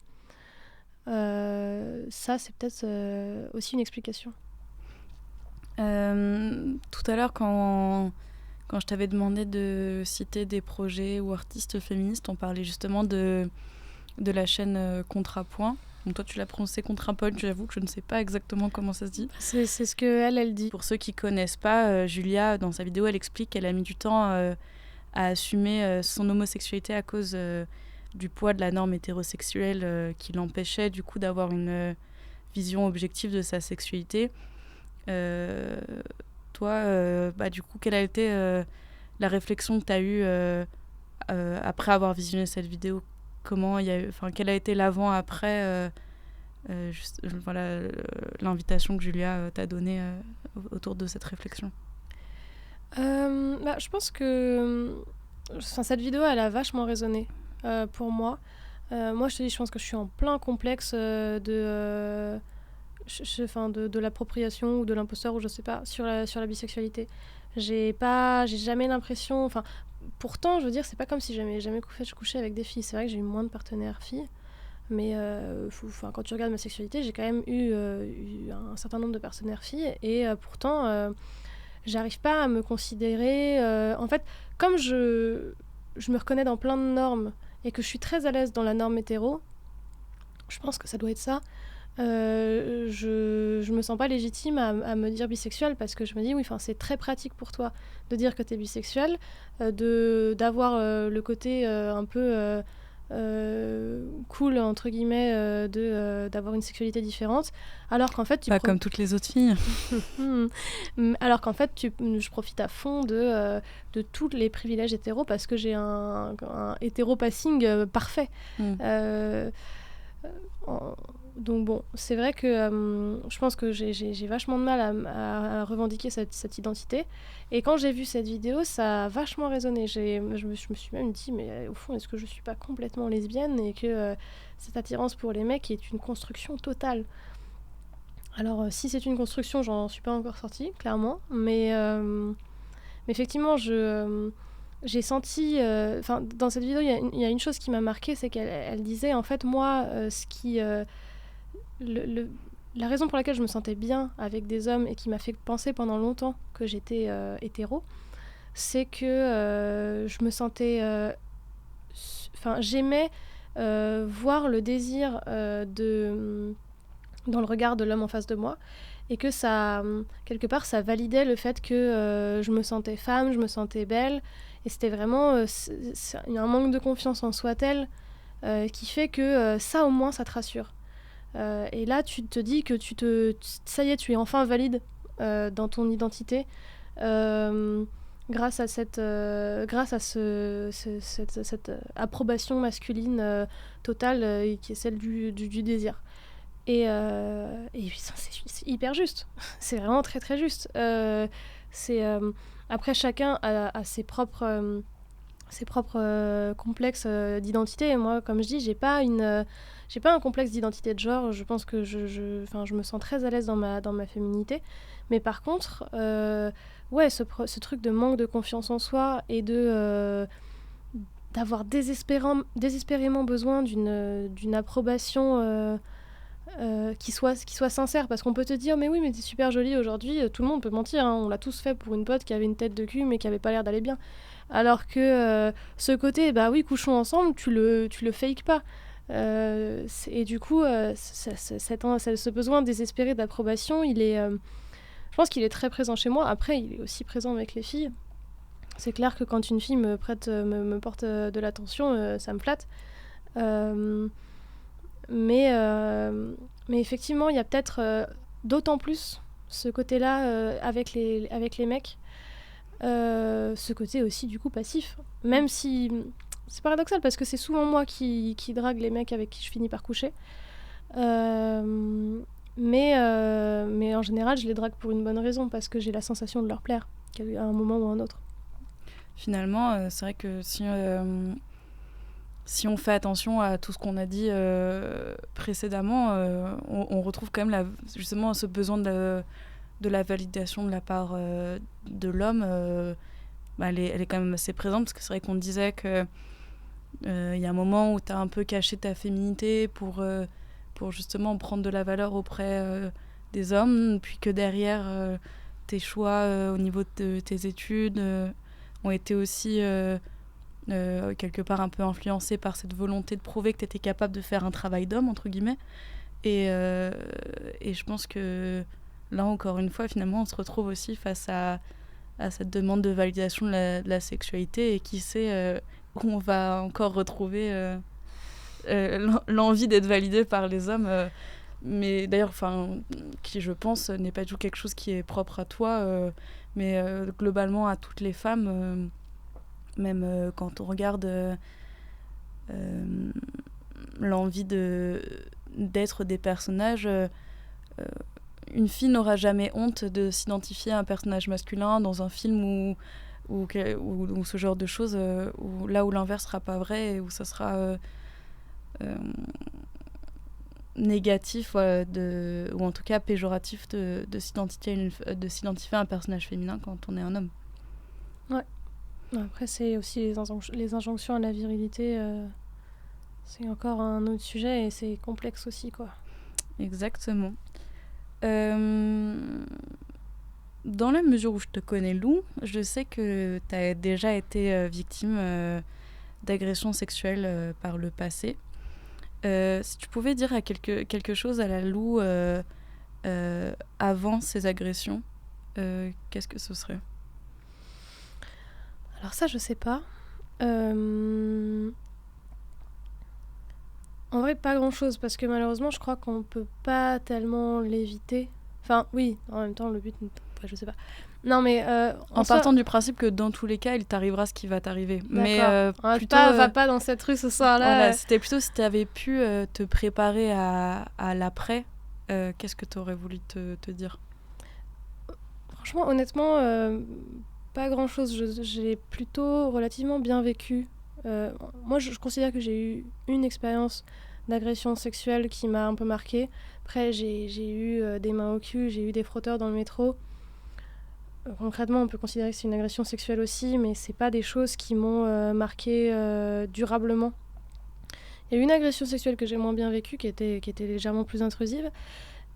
Ça, c'est peut-être aussi une explication.
Tout à l'heure, quand je t'avais demandé de citer des projets ou artistes féministes, on parlait justement de la chaîne Contrapoint. Donc toi, tu l'as prononcé Contrapoint, j'avoue que je ne sais pas exactement comment ça se dit.
C'est ce qu'elle dit.
Pour ceux qui ne connaissent pas, Julia, dans sa vidéo, elle explique qu'elle a mis du temps à assumer son homosexualité à cause du poids de la norme hétérosexuelle qui l'empêchait du coup d'avoir une vision objective de sa sexualité. Toi, du coup, quelle a été la réflexion que tu as eue après avoir visionné cette vidéo? Quel a été l'avant-après voilà, l'invitation que Julia t'a donnée autour de cette réflexion?
Je pense que cette vidéo, elle a vachement résonné pour moi. Moi, je te dis, je pense que je suis en plein complexe de l'appropriation ou de l'imposteur, ou je sais pas, sur la bisexualité. J'ai jamais l'impression... Enfin, pourtant, je veux dire, c'est pas comme si jamais couché avec des filles. C'est vrai que j'ai eu moins de partenaires filles. Mais quand tu regardes ma sexualité, j'ai quand même eu un certain nombre de partenaires filles. Et pourtant, j'arrive pas à me considérer... en fait, comme je me reconnais dans plein de normes et que je suis très à l'aise dans la norme hétéro, je pense que ça doit être ça. Je me sens pas légitime à me dire bisexuelle parce que je me dis oui, c'est très pratique pour toi de dire que t'es bisexuelle, d'avoir le côté un peu cool entre guillemets d'avoir une sexualité différente, alors qu'en fait
comme toutes les autres filles.
Alors qu'en fait je profite à fond de tous les privilèges hétéros parce que j'ai un hétéro passing parfait. Donc bon, c'est vrai que je pense que j'ai vachement de mal à revendiquer cette identité. Et quand j'ai vu cette vidéo, ça a vachement résonné. Je me suis même dit, mais au fond, est-ce que je suis pas complètement lesbienne et que cette attirance pour les mecs est une construction totale? Alors, si c'est une construction, j'en suis pas encore sortie, clairement. Mais effectivement, j'ai senti... Enfin, dans cette vidéo, il y a une chose qui m'a marquée, c'est qu'elle disait, en fait, moi, le, le- la raison pour laquelle je me sentais bien avec des hommes et qui m'a fait penser pendant longtemps que j'étais hétéro, c'est que je me sentais... Enfin, j'aimais voir le désir dans le regard de l'homme en face de moi, et que ça, quelque part, ça validait le fait que je me sentais femme, je me sentais belle, et c'était vraiment il y a un manque de confiance en soi tel qui fait que ça, au moins, ça te rassure. Et là, tu te dis que ça y est, tu es enfin valide dans ton identité. Grâce à cette approbation masculine totale qui est celle du désir. Et puis ça, c'est hyper juste. C'est vraiment très très juste. C'est après, chacun a ses propres complexes d'identité. Et moi, comme je dis, j'ai pas un complexe d'identité de genre. Je pense que je me sens très à l'aise dans ma féminité. Mais par contre, ouais, ce truc de manque de confiance en soi et d'avoir désespérément besoin d'une approbation qui soit sincère, parce qu'on peut te dire mais oui, mais t'es super jolie aujourd'hui, tout le monde peut mentir, hein, on l'a tous fait pour une pote qui avait une tête de cul mais qui avait pas l'air d'aller bien, alors que ce côté bah oui, couchons ensemble, tu le fakes pas. Et du coup ce besoin désespéré d'approbation, je pense qu'il est très présent chez moi. Après, il est aussi présent avec les filles. C'est clair que quand une fille me porte de l'attention, ça me flatte. Euh, mais effectivement, il y a peut-être d'autant plus ce côté-là avec les mecs. Ce côté aussi, du coup, passif. Même si c'est paradoxal, parce que c'est souvent moi qui drague les mecs avec qui je finis par coucher. Mais en général, je les drague pour une bonne raison, parce que j'ai la sensation de leur plaire, à un moment ou à un autre.
Finalement, c'est vrai que si on fait attention à tout ce qu'on a dit précédemment, on retrouve quand même justement ce besoin de la validation de la part de l'homme. Elle est quand même assez présente, parce que c'est vrai qu'on disait qu'il y a un moment où tu as un peu caché ta féminité pour justement prendre de la valeur auprès des hommes, puis que derrière, tes choix au niveau de tes études ont été aussi... quelque part un peu influencé par cette volonté de prouver que tu étais capable de faire un travail d'homme, entre guillemets. Et je pense que là, encore une fois, finalement, on se retrouve aussi face à cette demande de validation de la sexualité, et qui sait où on va encore retrouver l'envie d'être validé par les hommes. Mais d'ailleurs, qui, je pense, n'est pas du tout quelque chose qui est propre à toi, mais globalement à toutes les femmes. Même quand on regarde l'envie d'être des personnages, une fille n'aura jamais honte de s'identifier à un personnage masculin dans un film ou ce genre de choses, là où l'inverse sera pas vrai, et où ça sera négatif, ou en tout cas péjoratif de s'identifier à un personnage féminin quand on est un homme.
Ouais. Après, c'est aussi les injonctions à la virilité, c'est encore un autre sujet, et c'est complexe aussi, quoi.
Exactement. Dans la mesure où je te connais, Lou, je sais que tu as déjà été victime d'agressions sexuelles par le passé. Si tu pouvais dire quelque chose à la Lou avant ces agressions, qu'est-ce que ce serait ?
Alors ça, je sais pas. En vrai, pas grand-chose, parce que malheureusement, je crois qu'on peut pas tellement l'éviter. Enfin, oui, en même temps, le but... Ouais, je sais pas. Non, mais...
en partant du principe que dans tous les cas, il t'arrivera ce qui va t'arriver.
D'accord.
Mais plutôt...
va pas dans cette rue ce soir-là.
Voilà, c'était plutôt si t'avais pu te préparer à l'après, qu'est-ce que t'aurais voulu te dire ?
Franchement, honnêtement... pas grand-chose, j'ai plutôt relativement bien vécu. Moi, je considère que j'ai eu une expérience d'agression sexuelle qui m'a un peu marquée. Après, j'ai eu des mains au cul, j'ai eu des frotteurs dans le métro. Concrètement, on peut considérer que c'est une agression sexuelle aussi, mais c'est pas des choses qui m'ont marquée durablement. Il y a eu une agression sexuelle que j'ai moins bien vécue, qui était légèrement plus intrusive.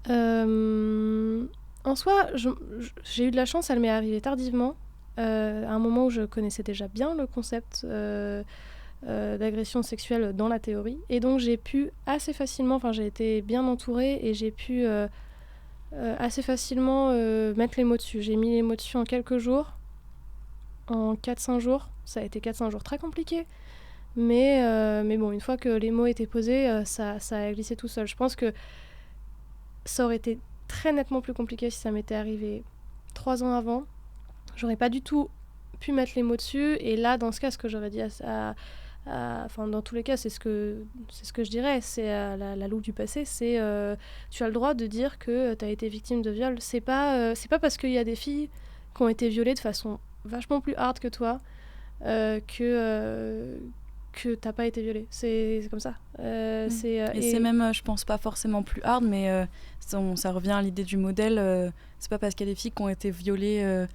En soi, j'ai eu de la chance, elle m'est arrivée tardivement, à un moment où je connaissais déjà bien le concept d'agression sexuelle dans la théorie. Et donc j'ai pu assez facilement, j'ai été bien entourée et j'ai pu assez facilement mettre les mots dessus. J'ai mis les mots dessus en quelques jours, en 4-5 jours. Ça a été 4-5 jours très compliqués. Mais bon, une fois que les mots étaient posés, ça a glissé tout seul. Je pense que ça aurait été très nettement plus compliqué si ça m'était arrivé 3 ans avant. J'aurais pas du tout pu mettre les mots dessus. Et là, dans ce cas, ce que j'aurais dit dans tous les cas, c'est ce que je dirais. C'est la loupe du passé. C'est tu as le droit de dire que tu as été victime de viol. C'est pas parce qu'il y a des filles qui ont été violées de façon vachement plus hard que toi que t'as pas été violée. C'est comme ça.
Et c'est même, je pense, pas forcément plus hard, mais ça revient à l'idée du modèle. C'est pas parce qu'il y a des filles qui ont été violées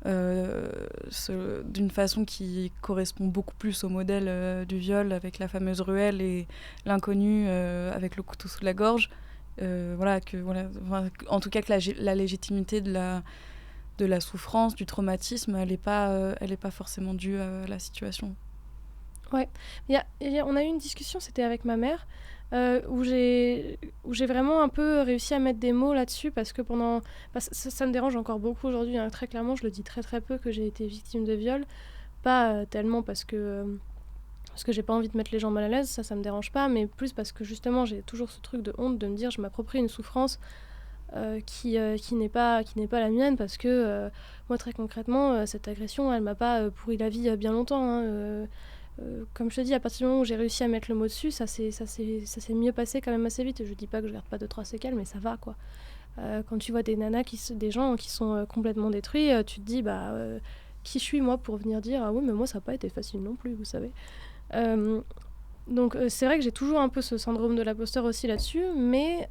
d'une façon qui correspond beaucoup plus au modèle du viol, avec la fameuse ruelle et l'inconnu avec le couteau sous la gorge. En tout cas, que la légitimité de la souffrance, du traumatisme, elle est pas forcément due à la situation.
Ouais, on a eu une discussion, c'était avec ma mère, où j'ai vraiment un peu réussi à mettre des mots là-dessus, parce que ça me dérange encore beaucoup aujourd'hui, hein. Très clairement, je le dis très très peu que j'ai été victime de viol, pas tellement parce que j'ai pas envie de mettre les gens mal à l'aise, ça me dérange pas, mais plus parce que justement j'ai toujours ce truc de honte de me dire je m'approprie une souffrance qui n'est pas la mienne, parce que moi très concrètement cette agression elle m'a pas pourri la vie bien longtemps, hein. Comme je te dis, à partir du moment où j'ai réussi à mettre le mot dessus, ça s'est mieux passé quand même assez vite. Je dis pas que je garde pas 2-3 séquelles, mais ça va quoi. Quand tu vois des gens qui sont complètement détruits, tu te dis qui je suis moi pour venir dire ah oui mais moi ça n'a pas été facile non plus, vous savez. Donc c'est vrai que j'ai toujours un peu ce syndrome de l'imposteur aussi là-dessus, mais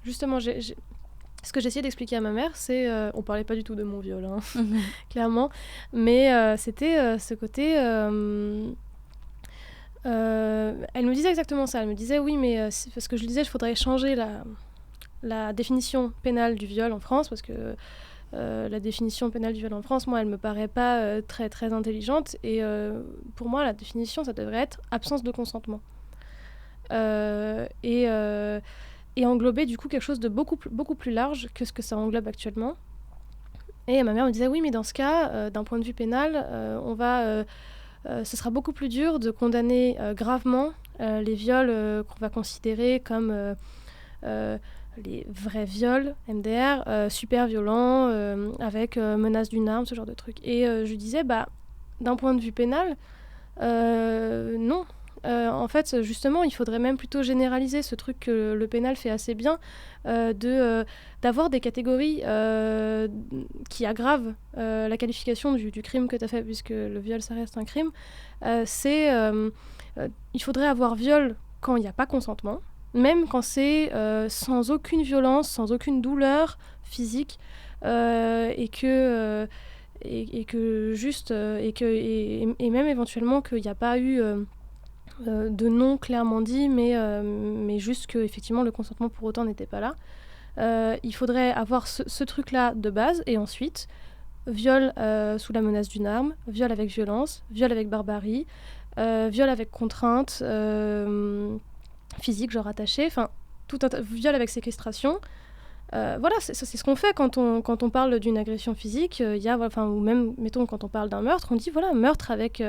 justement ce que j'essayais d'expliquer à ma mère, c'est on parlait pas du tout de mon viol, hein, clairement, mais c'était ce côté elle me disait exactement ça. Elle me disait oui, mais parce que je lui disais, il faudrait changer la définition pénale du viol en France, parce que la définition pénale du viol en France, moi, elle me paraît pas très très intelligente. Et pour moi, la définition, ça devrait être absence de consentement. Et englober du coup quelque chose de beaucoup plus large que ce que ça englobe actuellement. Et ma mère me disait oui, mais dans ce cas, d'un point de vue pénal, ce sera beaucoup plus dur de condamner gravement les viols qu'on va considérer comme les vrais viols, MDR, super violents, avec menace d'une arme, ce genre de trucs. Et je disais, d'un point de vue pénal, non. En fait, justement, il faudrait même plutôt généraliser ce truc que le pénal fait assez bien, d'avoir des catégories qui aggravent la qualification du crime que tu as fait, puisque le viol, ça reste un crime. Il faudrait avoir viol quand il n'y a pas consentement, même quand c'est sans aucune violence, sans aucune douleur physique, et même éventuellement qu'il n'y a pas eu de nom clairement dit, mais juste que effectivement le consentement pour autant n'était pas là. Il faudrait avoir ce truc-là de base, et ensuite viol sous la menace d'une arme, viol avec violence, viol avec barbarie, viol avec contrainte physique, genre attaché, enfin viol avec séquestration. Voilà, c'est ce qu'on fait quand on parle d'une agression physique, ou même, mettons, quand on parle d'un meurtre, on dit, voilà, meurtre avec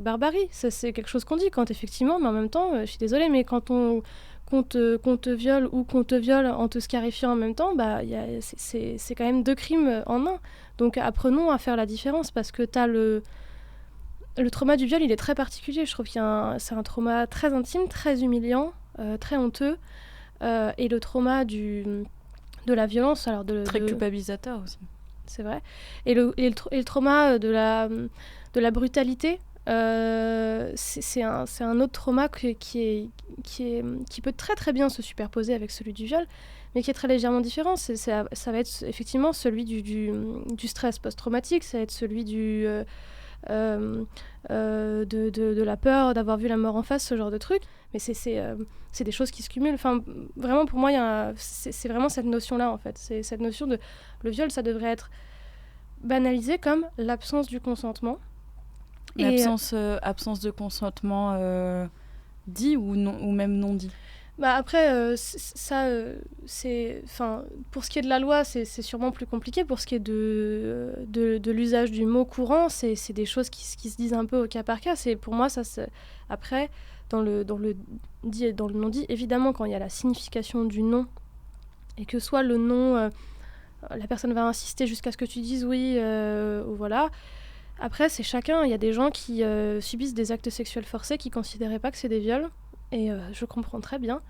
barbarie. Ça, c'est quelque chose qu'on dit quand, effectivement, mais en même temps, je suis désolée, mais quand qu'on te viole ou qu'on te viole en te scarifiant en même temps, c'est quand même 2 crimes en un. Donc, apprenons à faire la différence, parce que t'as le trauma du viol, il est très particulier. Je trouve c'est un trauma très intime, très humiliant, très honteux. Et le trauma de la violence,
très culpabilisateur aussi.
C'est vrai. Et le trauma de la brutalité, c'est un autre trauma qui peut très très bien se superposer avec celui du viol, mais qui est très légèrement différent. Ça va être effectivement celui du stress post-traumatique, ça va être celui de la peur d'avoir vu la mort en face, ce genre de truc. Mais c'est des choses qui se cumulent. Enfin, vraiment, pour moi, c'est vraiment cette notion-là, en fait. C'est cette notion de... Le viol, ça devrait être banalisé comme l'absence du consentement.
Absence de consentement dit ou, non, ou même non dit.
Après, pour ce qui est de la loi, c'est sûrement plus compliqué. Pour ce qui est de l'usage du mot courant, c'est des choses qui se disent un peu au cas par cas. Pour moi, après, dans le dit et dans le non dit, évidemment, quand il y a la signification du nom, et que soit le nom, la personne va insister jusqu'à ce que tu dises oui, ou voilà. Après, c'est chacun. Il y a des gens qui subissent des actes sexuels forcés qui ne considéraient pas que c'est des viols. Et je comprends très bien.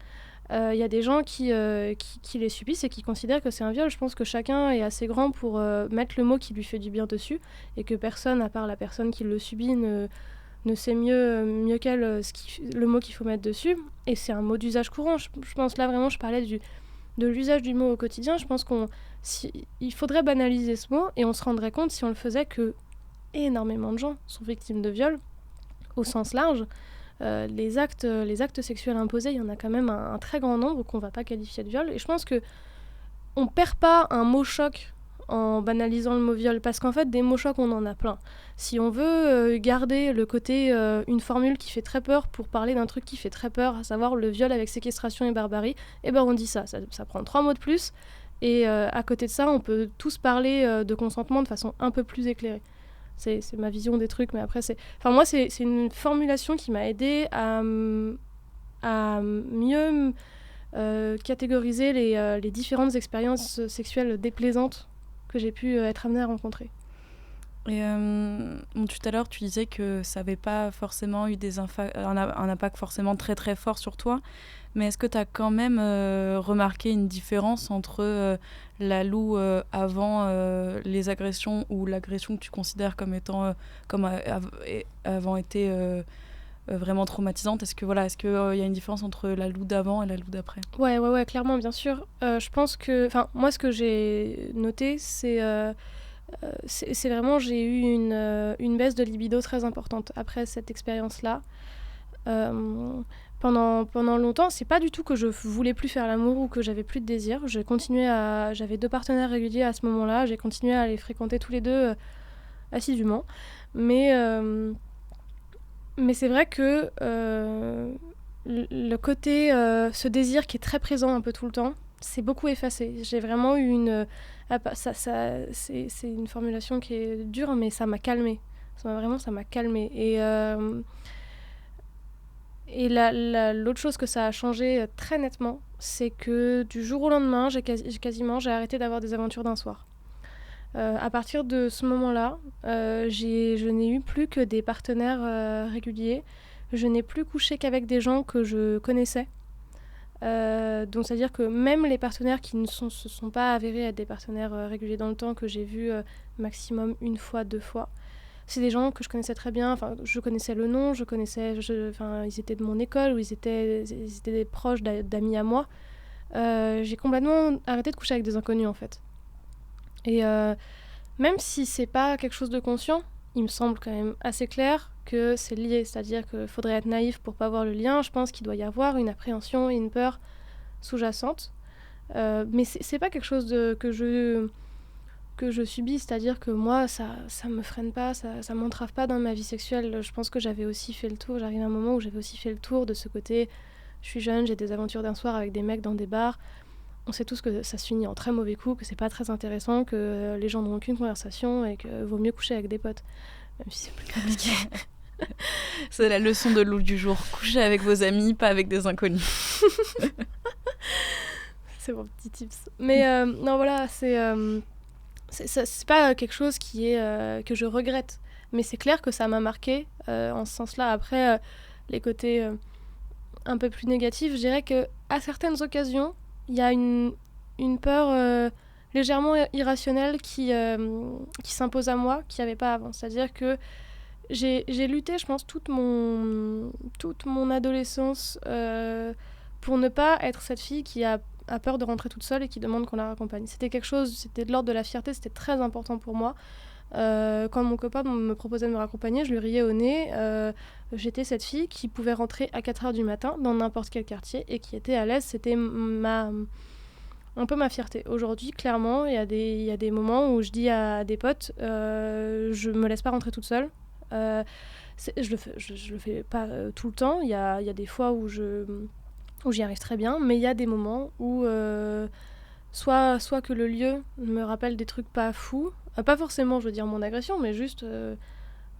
Il y a des gens qui les subissent et qui considèrent que c'est un viol. Je pense que chacun est assez grand pour mettre le mot qui lui fait du bien dessus, et que personne, à part la personne qui le subit, ne sait mieux qu'elle le mot qu'il faut mettre dessus. Et c'est un mot d'usage courant. Je pense là vraiment, je parlais de l'usage du mot au quotidien. Je pense il faudrait banaliser ce mot, et on se rendrait compte, si on le faisait, que énormément de gens sont victimes de viols au sens large. Les actes sexuels imposés, il y en a quand même un très grand nombre qu'on ne va pas qualifier de viol. Et je pense qu'on ne perd pas un mot choc en banalisant le mot viol, parce qu'en fait, des mots chocs, on en a plein. Si on veut garder le côté, une formule qui fait très peur pour parler d'un truc qui fait très peur, à savoir le viol avec séquestration et barbarie, eh ben on dit ça prend 3 mots de plus. Et à côté de ça, on peut tous parler de consentement de façon un peu plus éclairée. C'est ma vision des trucs, mais après, moi, c'est une formulation qui m'a aidée à mieux catégoriser les différentes expériences sexuelles déplaisantes que j'ai pu être amenée à rencontrer.
Et tout à l'heure, tu disais que ça n'avait pas forcément eu un impact forcément très très fort sur toi, mais est-ce que tu as quand même remarqué une différence entre la Lou avant les agressions, ou l'agression que tu considères comme étant avant été vraiment traumatisante? Est-ce qu'il y a une différence entre la Lou d'avant et la Lou d'après?
Ouais, clairement, bien sûr. Je pense que... moi, ce que j'ai noté, c'est vraiment, j'ai eu une baisse de libido très importante après cette expérience-là. Pendant longtemps, c'est pas du tout que je voulais plus faire l'amour ou que j'avais plus de désir. J'avais 2 partenaires réguliers à ce moment-là. J'ai continué à les fréquenter tous les deux assidûment. Mais c'est vrai que le côté, ce désir qui est très présent un peu tout le temps, c'est beaucoup effacé. J'ai vraiment eu c'est une formulation qui est dure, mais ça m'a calmée. Ça m'a calmée. Et l'autre chose que ça a changé très nettement, c'est que du jour au lendemain, j'ai arrêté d'avoir des aventures d'un soir. À partir de ce moment-là, je n'ai eu plus que des partenaires réguliers. Je n'ai plus couché qu'avec des gens que je connaissais. Donc c'est-à-dire que même les partenaires qui ne se sont pas avérés être des partenaires réguliers dans le temps, que j'ai vus maximum 1 fois, 2 fois, c'est des gens que je connaissais très bien. Enfin, je connaissais le nom, ils étaient de mon école, ou ils étaient des proches d'amis à moi. J'ai complètement arrêté de coucher avec des inconnus, en fait. Et même si c'est pas quelque chose de conscient, il me semble quand même assez clair que c'est lié. C'est-à-dire qu'il faudrait être naïf pour pas voir le lien. Je pense qu'il doit y avoir une appréhension et une peur sous-jacente. Mais c'est pas quelque chose que je subis. C'est-à-dire que moi, ça me freine pas, ça m'entrave pas dans ma vie sexuelle. Je pense que j'avais aussi fait le tour. J'arrive à un moment où j'avais aussi fait le tour de ce côté. Je suis jeune, j'ai des aventures d'un soir avec des mecs dans des bars. On sait tous que ça se finit en très mauvais coup, que c'est pas très intéressant, que les gens n'ont aucune conversation et qu'il vaut mieux coucher avec des potes. Même si c'est plus compliqué.
C'est la leçon de Lou du jour. Couchez avec vos amis, pas avec des inconnus.
C'est mon petit tips. Mais non, voilà, c'est pas quelque chose que je regrette. Mais c'est clair que ça m'a marqué en ce sens-là. Après, les côtés un peu plus négatifs, je dirais qu'à certaines occasions, il y a une peur légèrement irrationnelle qui s'impose à moi, qu'il n'y avait pas avant. C'est-à-dire que j'ai lutté, je pense, toute mon adolescence pour ne pas être cette fille qui a peur de rentrer toute seule et qui demande qu'on la raccompagne. C'était quelque chose, c'était de l'ordre de la fierté, c'était très important pour moi. Quand mon copain me proposait de me raccompagner, je lui riais au nez. J'étais cette fille qui pouvait rentrer à 4h du matin dans n'importe quel quartier et qui était à l'aise. C'était un peu ma fierté. Aujourd'hui, clairement, il y a des moments où je dis à des potes, je me laisse pas rentrer toute seule. Je le fais pas tout le temps. Il y a des fois où j'y arrive très bien, mais il y a des moments où soit que le lieu me rappelle des trucs pas fous, pas forcément, je veux dire, mon agression, mais juste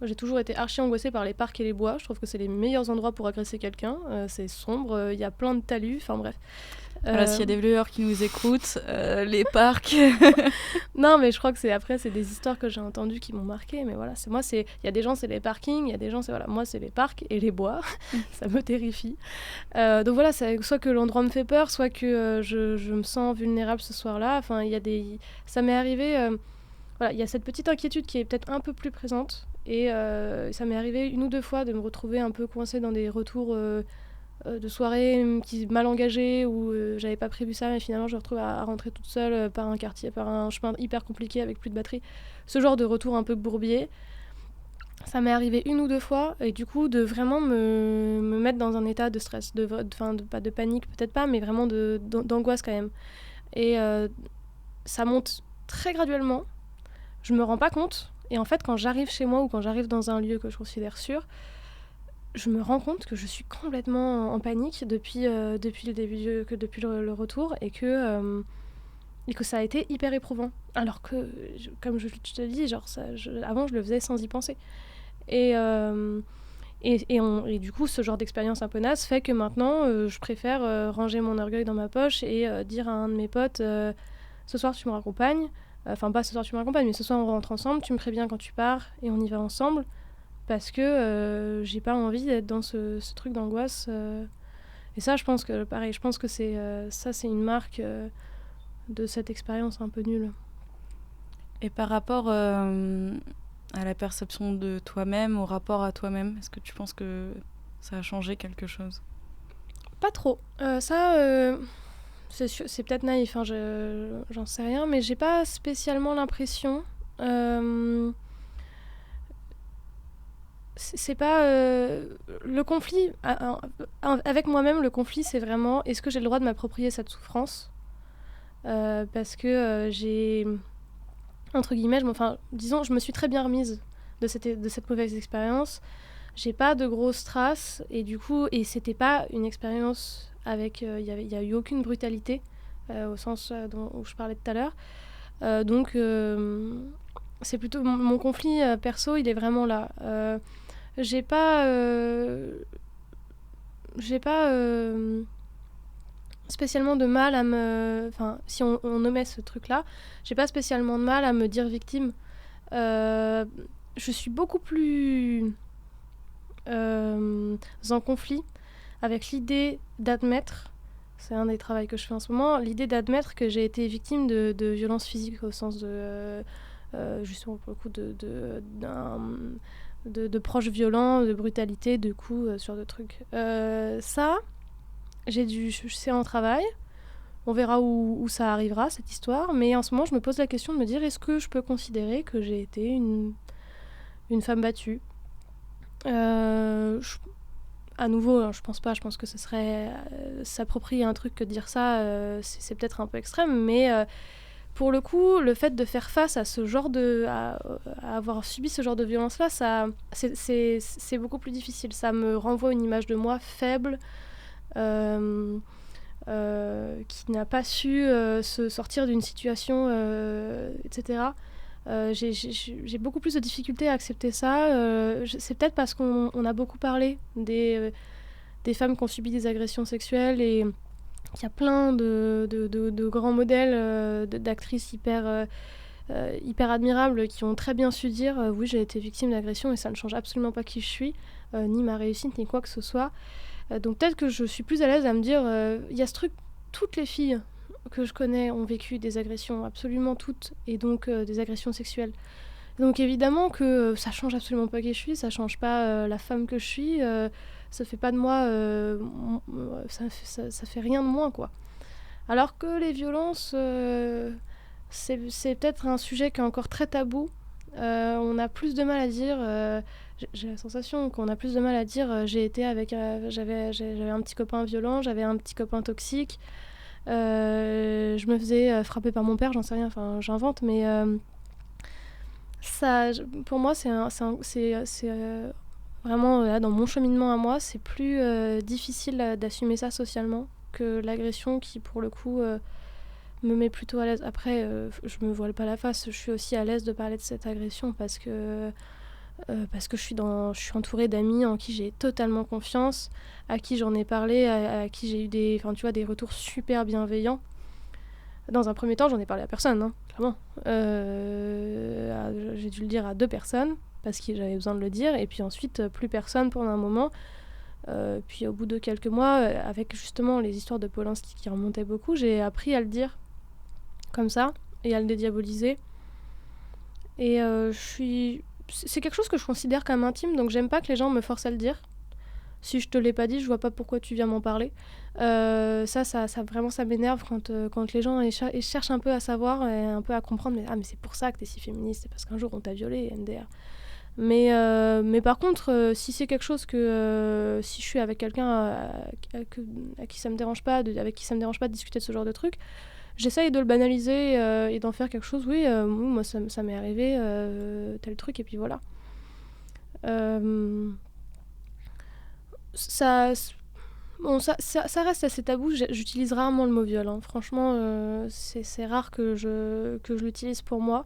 j'ai toujours été archi angoissée par les parcs et les bois. Je trouve que c'est les meilleurs endroits pour agresser quelqu'un. C'est sombre, il y a plein de talus, enfin bref.
Voilà, s'il y a des viewers qui nous écoutent, les parcs.
Non, mais je crois que c'est des histoires que j'ai entendues qui m'ont marquée. Mais voilà, il y a des gens, c'est les parkings, il y a des gens, moi, c'est les parcs et les bois. Ça me terrifie. Donc voilà, soit que l'endroit me fait peur, soit que je me sens vulnérable ce soir-là. Enfin, ça m'est arrivé. Voilà, il y a cette petite inquiétude qui est peut-être un peu plus présente. Et ça m'est arrivé 1 ou 2 fois de me retrouver un peu coincée dans des retours de soirées qui mal engagées où j'avais pas prévu ça, mais finalement je me retrouve à rentrer toute seule par un quartier, par un chemin hyper compliqué avec plus de batterie. Ce genre de retour un peu bourbier, ça m'est arrivé 1 ou 2 fois, et du coup de vraiment me mettre dans un état de stress, pas de panique peut-être pas, mais vraiment d'angoisse quand même. Et ça monte très graduellement, je me rends pas compte, et en fait quand j'arrive chez moi ou quand j'arrive dans un lieu que je considère sûr, je me rends compte que je suis complètement en panique depuis le début, depuis le retour, et que ça a été hyper éprouvant. Alors que, comme je te dis, avant je le faisais sans y penser. Et du coup, ce genre d'expérience un peu naze fait que maintenant, je préfère ranger mon orgueil dans ma poche et dire à un de mes potes ce soir tu me raccompagnes. Enfin, pas ce soir tu me raccompagnes, mais ce soir on rentre ensemble, tu me préviens quand tu pars et on y va ensemble. Parce que j'ai pas envie d'être dans ce truc d'angoisse. Et ça, je pense que c'est une marque de cette expérience un peu nulle.
Et par rapport à la perception de toi-même, au rapport à toi-même, est-ce que tu penses que ça a changé quelque chose ?
Pas trop. C'est peut-être naïf, hein, j'en sais rien, mais j'ai pas spécialement l'impression. C'est pas le conflit avec moi-même. Le conflit, c'est vraiment est-ce que j'ai le droit de m'approprier cette souffrance, parce que j'ai entre guillemets disons je me suis très bien remise de cette mauvaise expérience. J'ai pas de grosses traces, et du coup c'était pas une expérience avec il y a eu aucune brutalité au sens où je parlais tout à l'heure, donc c'est plutôt mon conflit perso, il est vraiment là. J'ai pas spécialement de mal à me... Enfin, si on omet ce truc-là, j'ai pas spécialement de mal à me dire victime. Je suis beaucoup plus en conflit avec l'idée d'admettre, c'est un des travaux que je fais en ce moment, l'idée d'admettre que j'ai été victime de violences physiques au sens de... justement pour le coup de proches violents, de brutalité, de coups, sur de trucs. Ça, c'est en travail. On verra où ça arrivera, cette histoire. Mais en ce moment, je me pose la question de me dire, est-ce que je peux considérer que j'ai été une femme battue ? À nouveau, je pense pas. Je pense que ce serait s'approprier un truc que de dire ça, c'est peut-être un peu extrême, mais... pour le coup, le fait de faire face à ce genre à avoir subi ce genre de violence-là, c'est beaucoup plus difficile. Ça me renvoie une image de moi faible, qui n'a pas su se sortir d'une situation, etc. J'ai beaucoup plus de difficultés à accepter ça. C'est peut-être parce qu'on a beaucoup parlé des femmes qui ont subi des agressions sexuelles, et il y a plein de grands modèles d'actrices hyper admirables qui ont très bien su dire oui, j'ai été victime d'agression et ça ne change absolument pas qui je suis, ni ma réussite, ni quoi que ce soit. Donc peut-être que je suis plus à l'aise à me dire il y a ce truc, toutes les filles que je connais ont vécu des agressions, absolument toutes, et donc des agressions sexuelles. Donc évidemment que ça change absolument pas qui je suis, ça change pas la femme que je suis, ça fait pas de moi, ça fait rien de moins quoi. Alors que les violences, c'est peut-être un sujet qui est encore très tabou. On a plus de mal à dire, j'ai la sensation qu'on a plus de mal à dire j'avais un petit copain violent, j'avais un petit copain toxique, je me faisais frapper par mon père, j'en sais rien, enfin j'invente, mais ça, pour moi vraiment là, dans mon cheminement à moi, c'est plus difficile d'assumer ça socialement que l'agression qui pour le coup me met plutôt à l'aise. Après, je me voile pas la face, je suis aussi à l'aise de parler de cette agression parce que je suis entourée d'amis en qui j'ai totalement confiance, à qui j'en ai parlé, à qui j'ai eu des retours super bienveillants. Dans un premier temps, j'en ai parlé à personne, hein, clairement. J'ai dû le dire à 2 personnes, parce que j'avais besoin de le dire, et puis ensuite, plus personne pendant un moment. Puis au bout de quelques mois, avec justement les histoires de Polanski qui remontaient beaucoup, j'ai appris à le dire comme ça, et à le dédiaboliser. Et c'est quelque chose que je considère comme intime, donc j'aime pas que les gens me forcent à le dire. Si je te l'ai pas dit, je vois pas pourquoi tu viens m'en parler. Ça vraiment, ça m'énerve quand les gens ils cherchent un peu à savoir et un peu à comprendre. Mais c'est pour ça que t'es si féministe, c'est parce qu'un jour on t'a violée, MDR. Mais par contre, si c'est quelque chose que si je suis avec quelqu'un à qui ça me dérange pas, avec qui ça me dérange pas de discuter de ce genre de truc, j'essaye de le banaliser et d'en faire quelque chose. Oui, moi ça m'est arrivé tel truc et puis voilà. Ça reste assez tabou. J'utilise rarement le mot viol. Hein. Franchement, c'est rare que je l'utilise pour moi,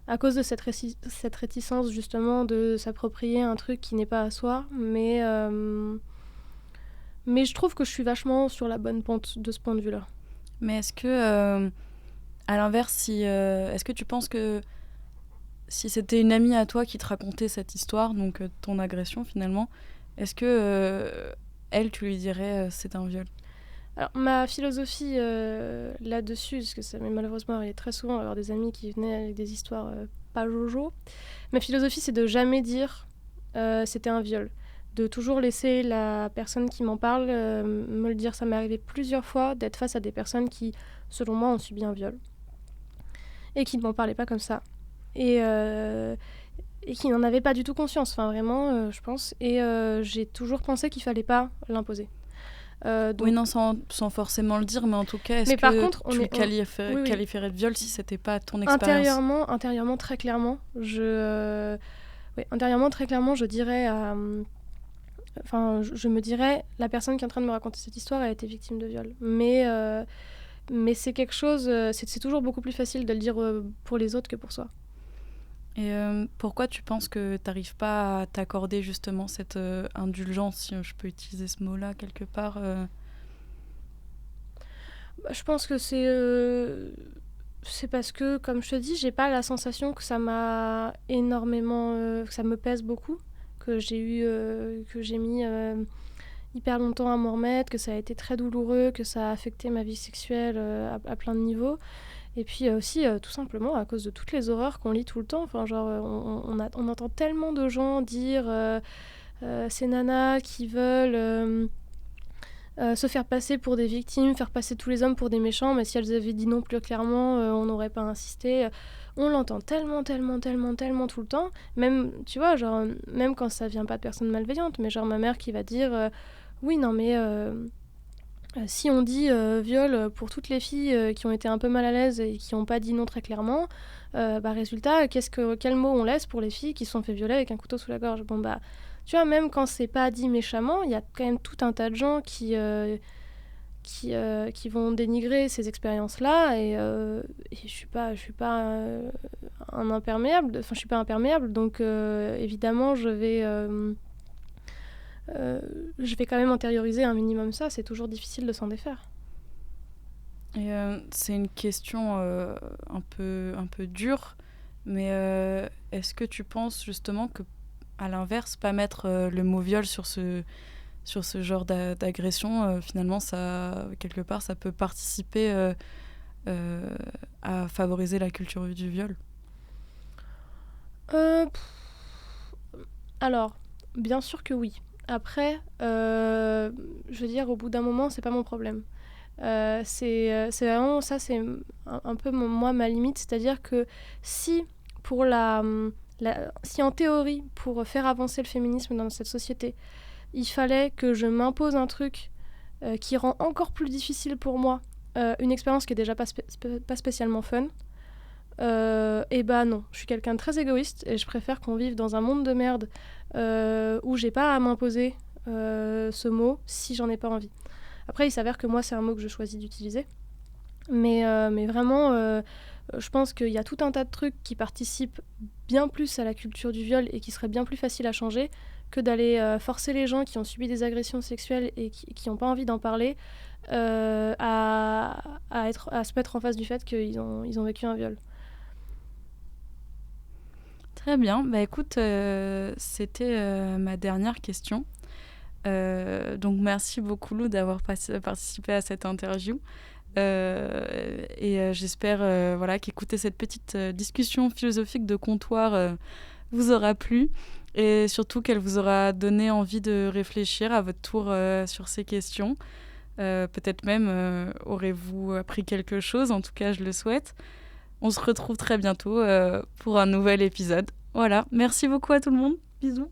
à cause de cette réticence justement de s'approprier un truc qui n'est pas à soi. Mais je trouve que je suis vachement sur la bonne pente de ce point de vue-là.
Mais est-ce que, à l'inverse, est-ce que tu penses que si c'était une amie à toi qui te racontait cette histoire, donc ton agression finalement, est-ce que elle, tu lui dirais c'est un viol?
Alors, ma philosophie là-dessus, parce que ça m'est malheureusement arrivé très souvent d'avoir des amis qui venaient avec des histoires pas jojo, ma philosophie c'est de jamais dire c'était un viol. De toujours laisser la personne qui m'en parle me le dire. Ça m'est arrivé plusieurs fois d'être face à des personnes qui, selon moi, ont subi un viol et qui ne m'en parlaient pas comme ça. Et qui n'en avaient pas du tout conscience, enfin vraiment, je pense. Et j'ai toujours pensé qu'il fallait pas l'imposer.
Donc... Oui, non, sans forcément le dire, mais en tout cas, est-ce que tu qualifierais de viol si c'était pas ton expérience?
Intérieurement, très clairement, intérieurement, très clairement, je dirais je me dirais, la personne qui est en train de me raconter cette histoire a été victime de viol. Mais c'est quelque chose, c'est toujours beaucoup plus facile de le dire pour les autres que pour soi.
Et pourquoi tu penses que tu n'arrives pas à t'accorder justement cette indulgence, si je peux utiliser ce mot-là quelque part
Je pense que c'est parce que, comme je te dis, j'ai pas la sensation que ça m'a énormément... que ça me pèse beaucoup, que j'ai mis hyper longtemps à m'en remettre, que ça a été très douloureux, que ça a affecté ma vie sexuelle à plein de niveaux. Et puis aussi, tout simplement, à cause de toutes les horreurs qu'on lit tout le temps. Enfin, genre, on entend tellement de gens dire ces nanas qui veulent se faire passer pour des victimes, faire passer tous les hommes pour des méchants, mais si elles avaient dit non plus clairement, on n'aurait pas insisté. On l'entend tellement tout le temps. Même, tu vois, genre, même quand ça vient pas de personnes malveillantes, mais genre ma mère qui va dire oui, non, mais... si on dit viol pour toutes les filles qui ont été un peu mal à l'aise et qui n'ont pas dit non très clairement, résultat, quel mot on laisse pour les filles qui se sont fait violer avec un couteau sous la gorge? Bon, tu vois, même quand c'est pas dit méchamment, il y a quand même tout un tas de gens qui vont dénigrer ces expériences-là et je suis pas un imperméable, enfin je suis pas imperméable, donc évidemment je vais quand même intérioriser un minimum ça, c'est toujours difficile de s'en défaire.
Et c'est une question un peu dure, mais est-ce que tu penses justement que, à l'inverse, pas mettre le mot viol sur ce genre d'agression, finalement, ça, quelque part, ça peut participer à favoriser la culture du viol?
Alors, bien sûr que oui. Après, je veux dire, au bout d'un moment, c'est pas mon problème. C'est vraiment ça, c'est un peu moi ma limite, c'est-à-dire que si pour si en théorie pour faire avancer le féminisme dans cette société, il fallait que je m'impose un truc qui rend encore plus difficile pour moi une expérience qui est déjà pas spécialement fun. Et bah non, je suis quelqu'un de très égoïste et je préfère qu'on vive dans un monde de merde où j'ai pas à m'imposer ce mot si j'en ai pas envie. Après, il s'avère que moi, c'est un mot que je choisis d'utiliser. Mais vraiment, je pense qu'il y a tout un tas de trucs qui participent bien plus à la culture du viol et qui seraient bien plus faciles à changer que d'aller forcer les gens qui ont subi des agressions sexuelles et qui n'ont pas envie d'en parler à se mettre en face du fait qu'ils ont vécu un viol.
Très bien. Bah écoute, c'était ma dernière question. Donc merci beaucoup Lou d'avoir participé à cette interview. J'espère voilà, qu'écouter cette petite discussion philosophique de comptoir vous aura plu et surtout qu'elle vous aura donné envie de réfléchir à votre tour sur ces questions. Peut-être même aurez-vous appris quelque chose, en tout cas je le souhaite. On se retrouve très bientôt pour un nouvel épisode. Voilà, merci beaucoup à tout le monde. Bisous.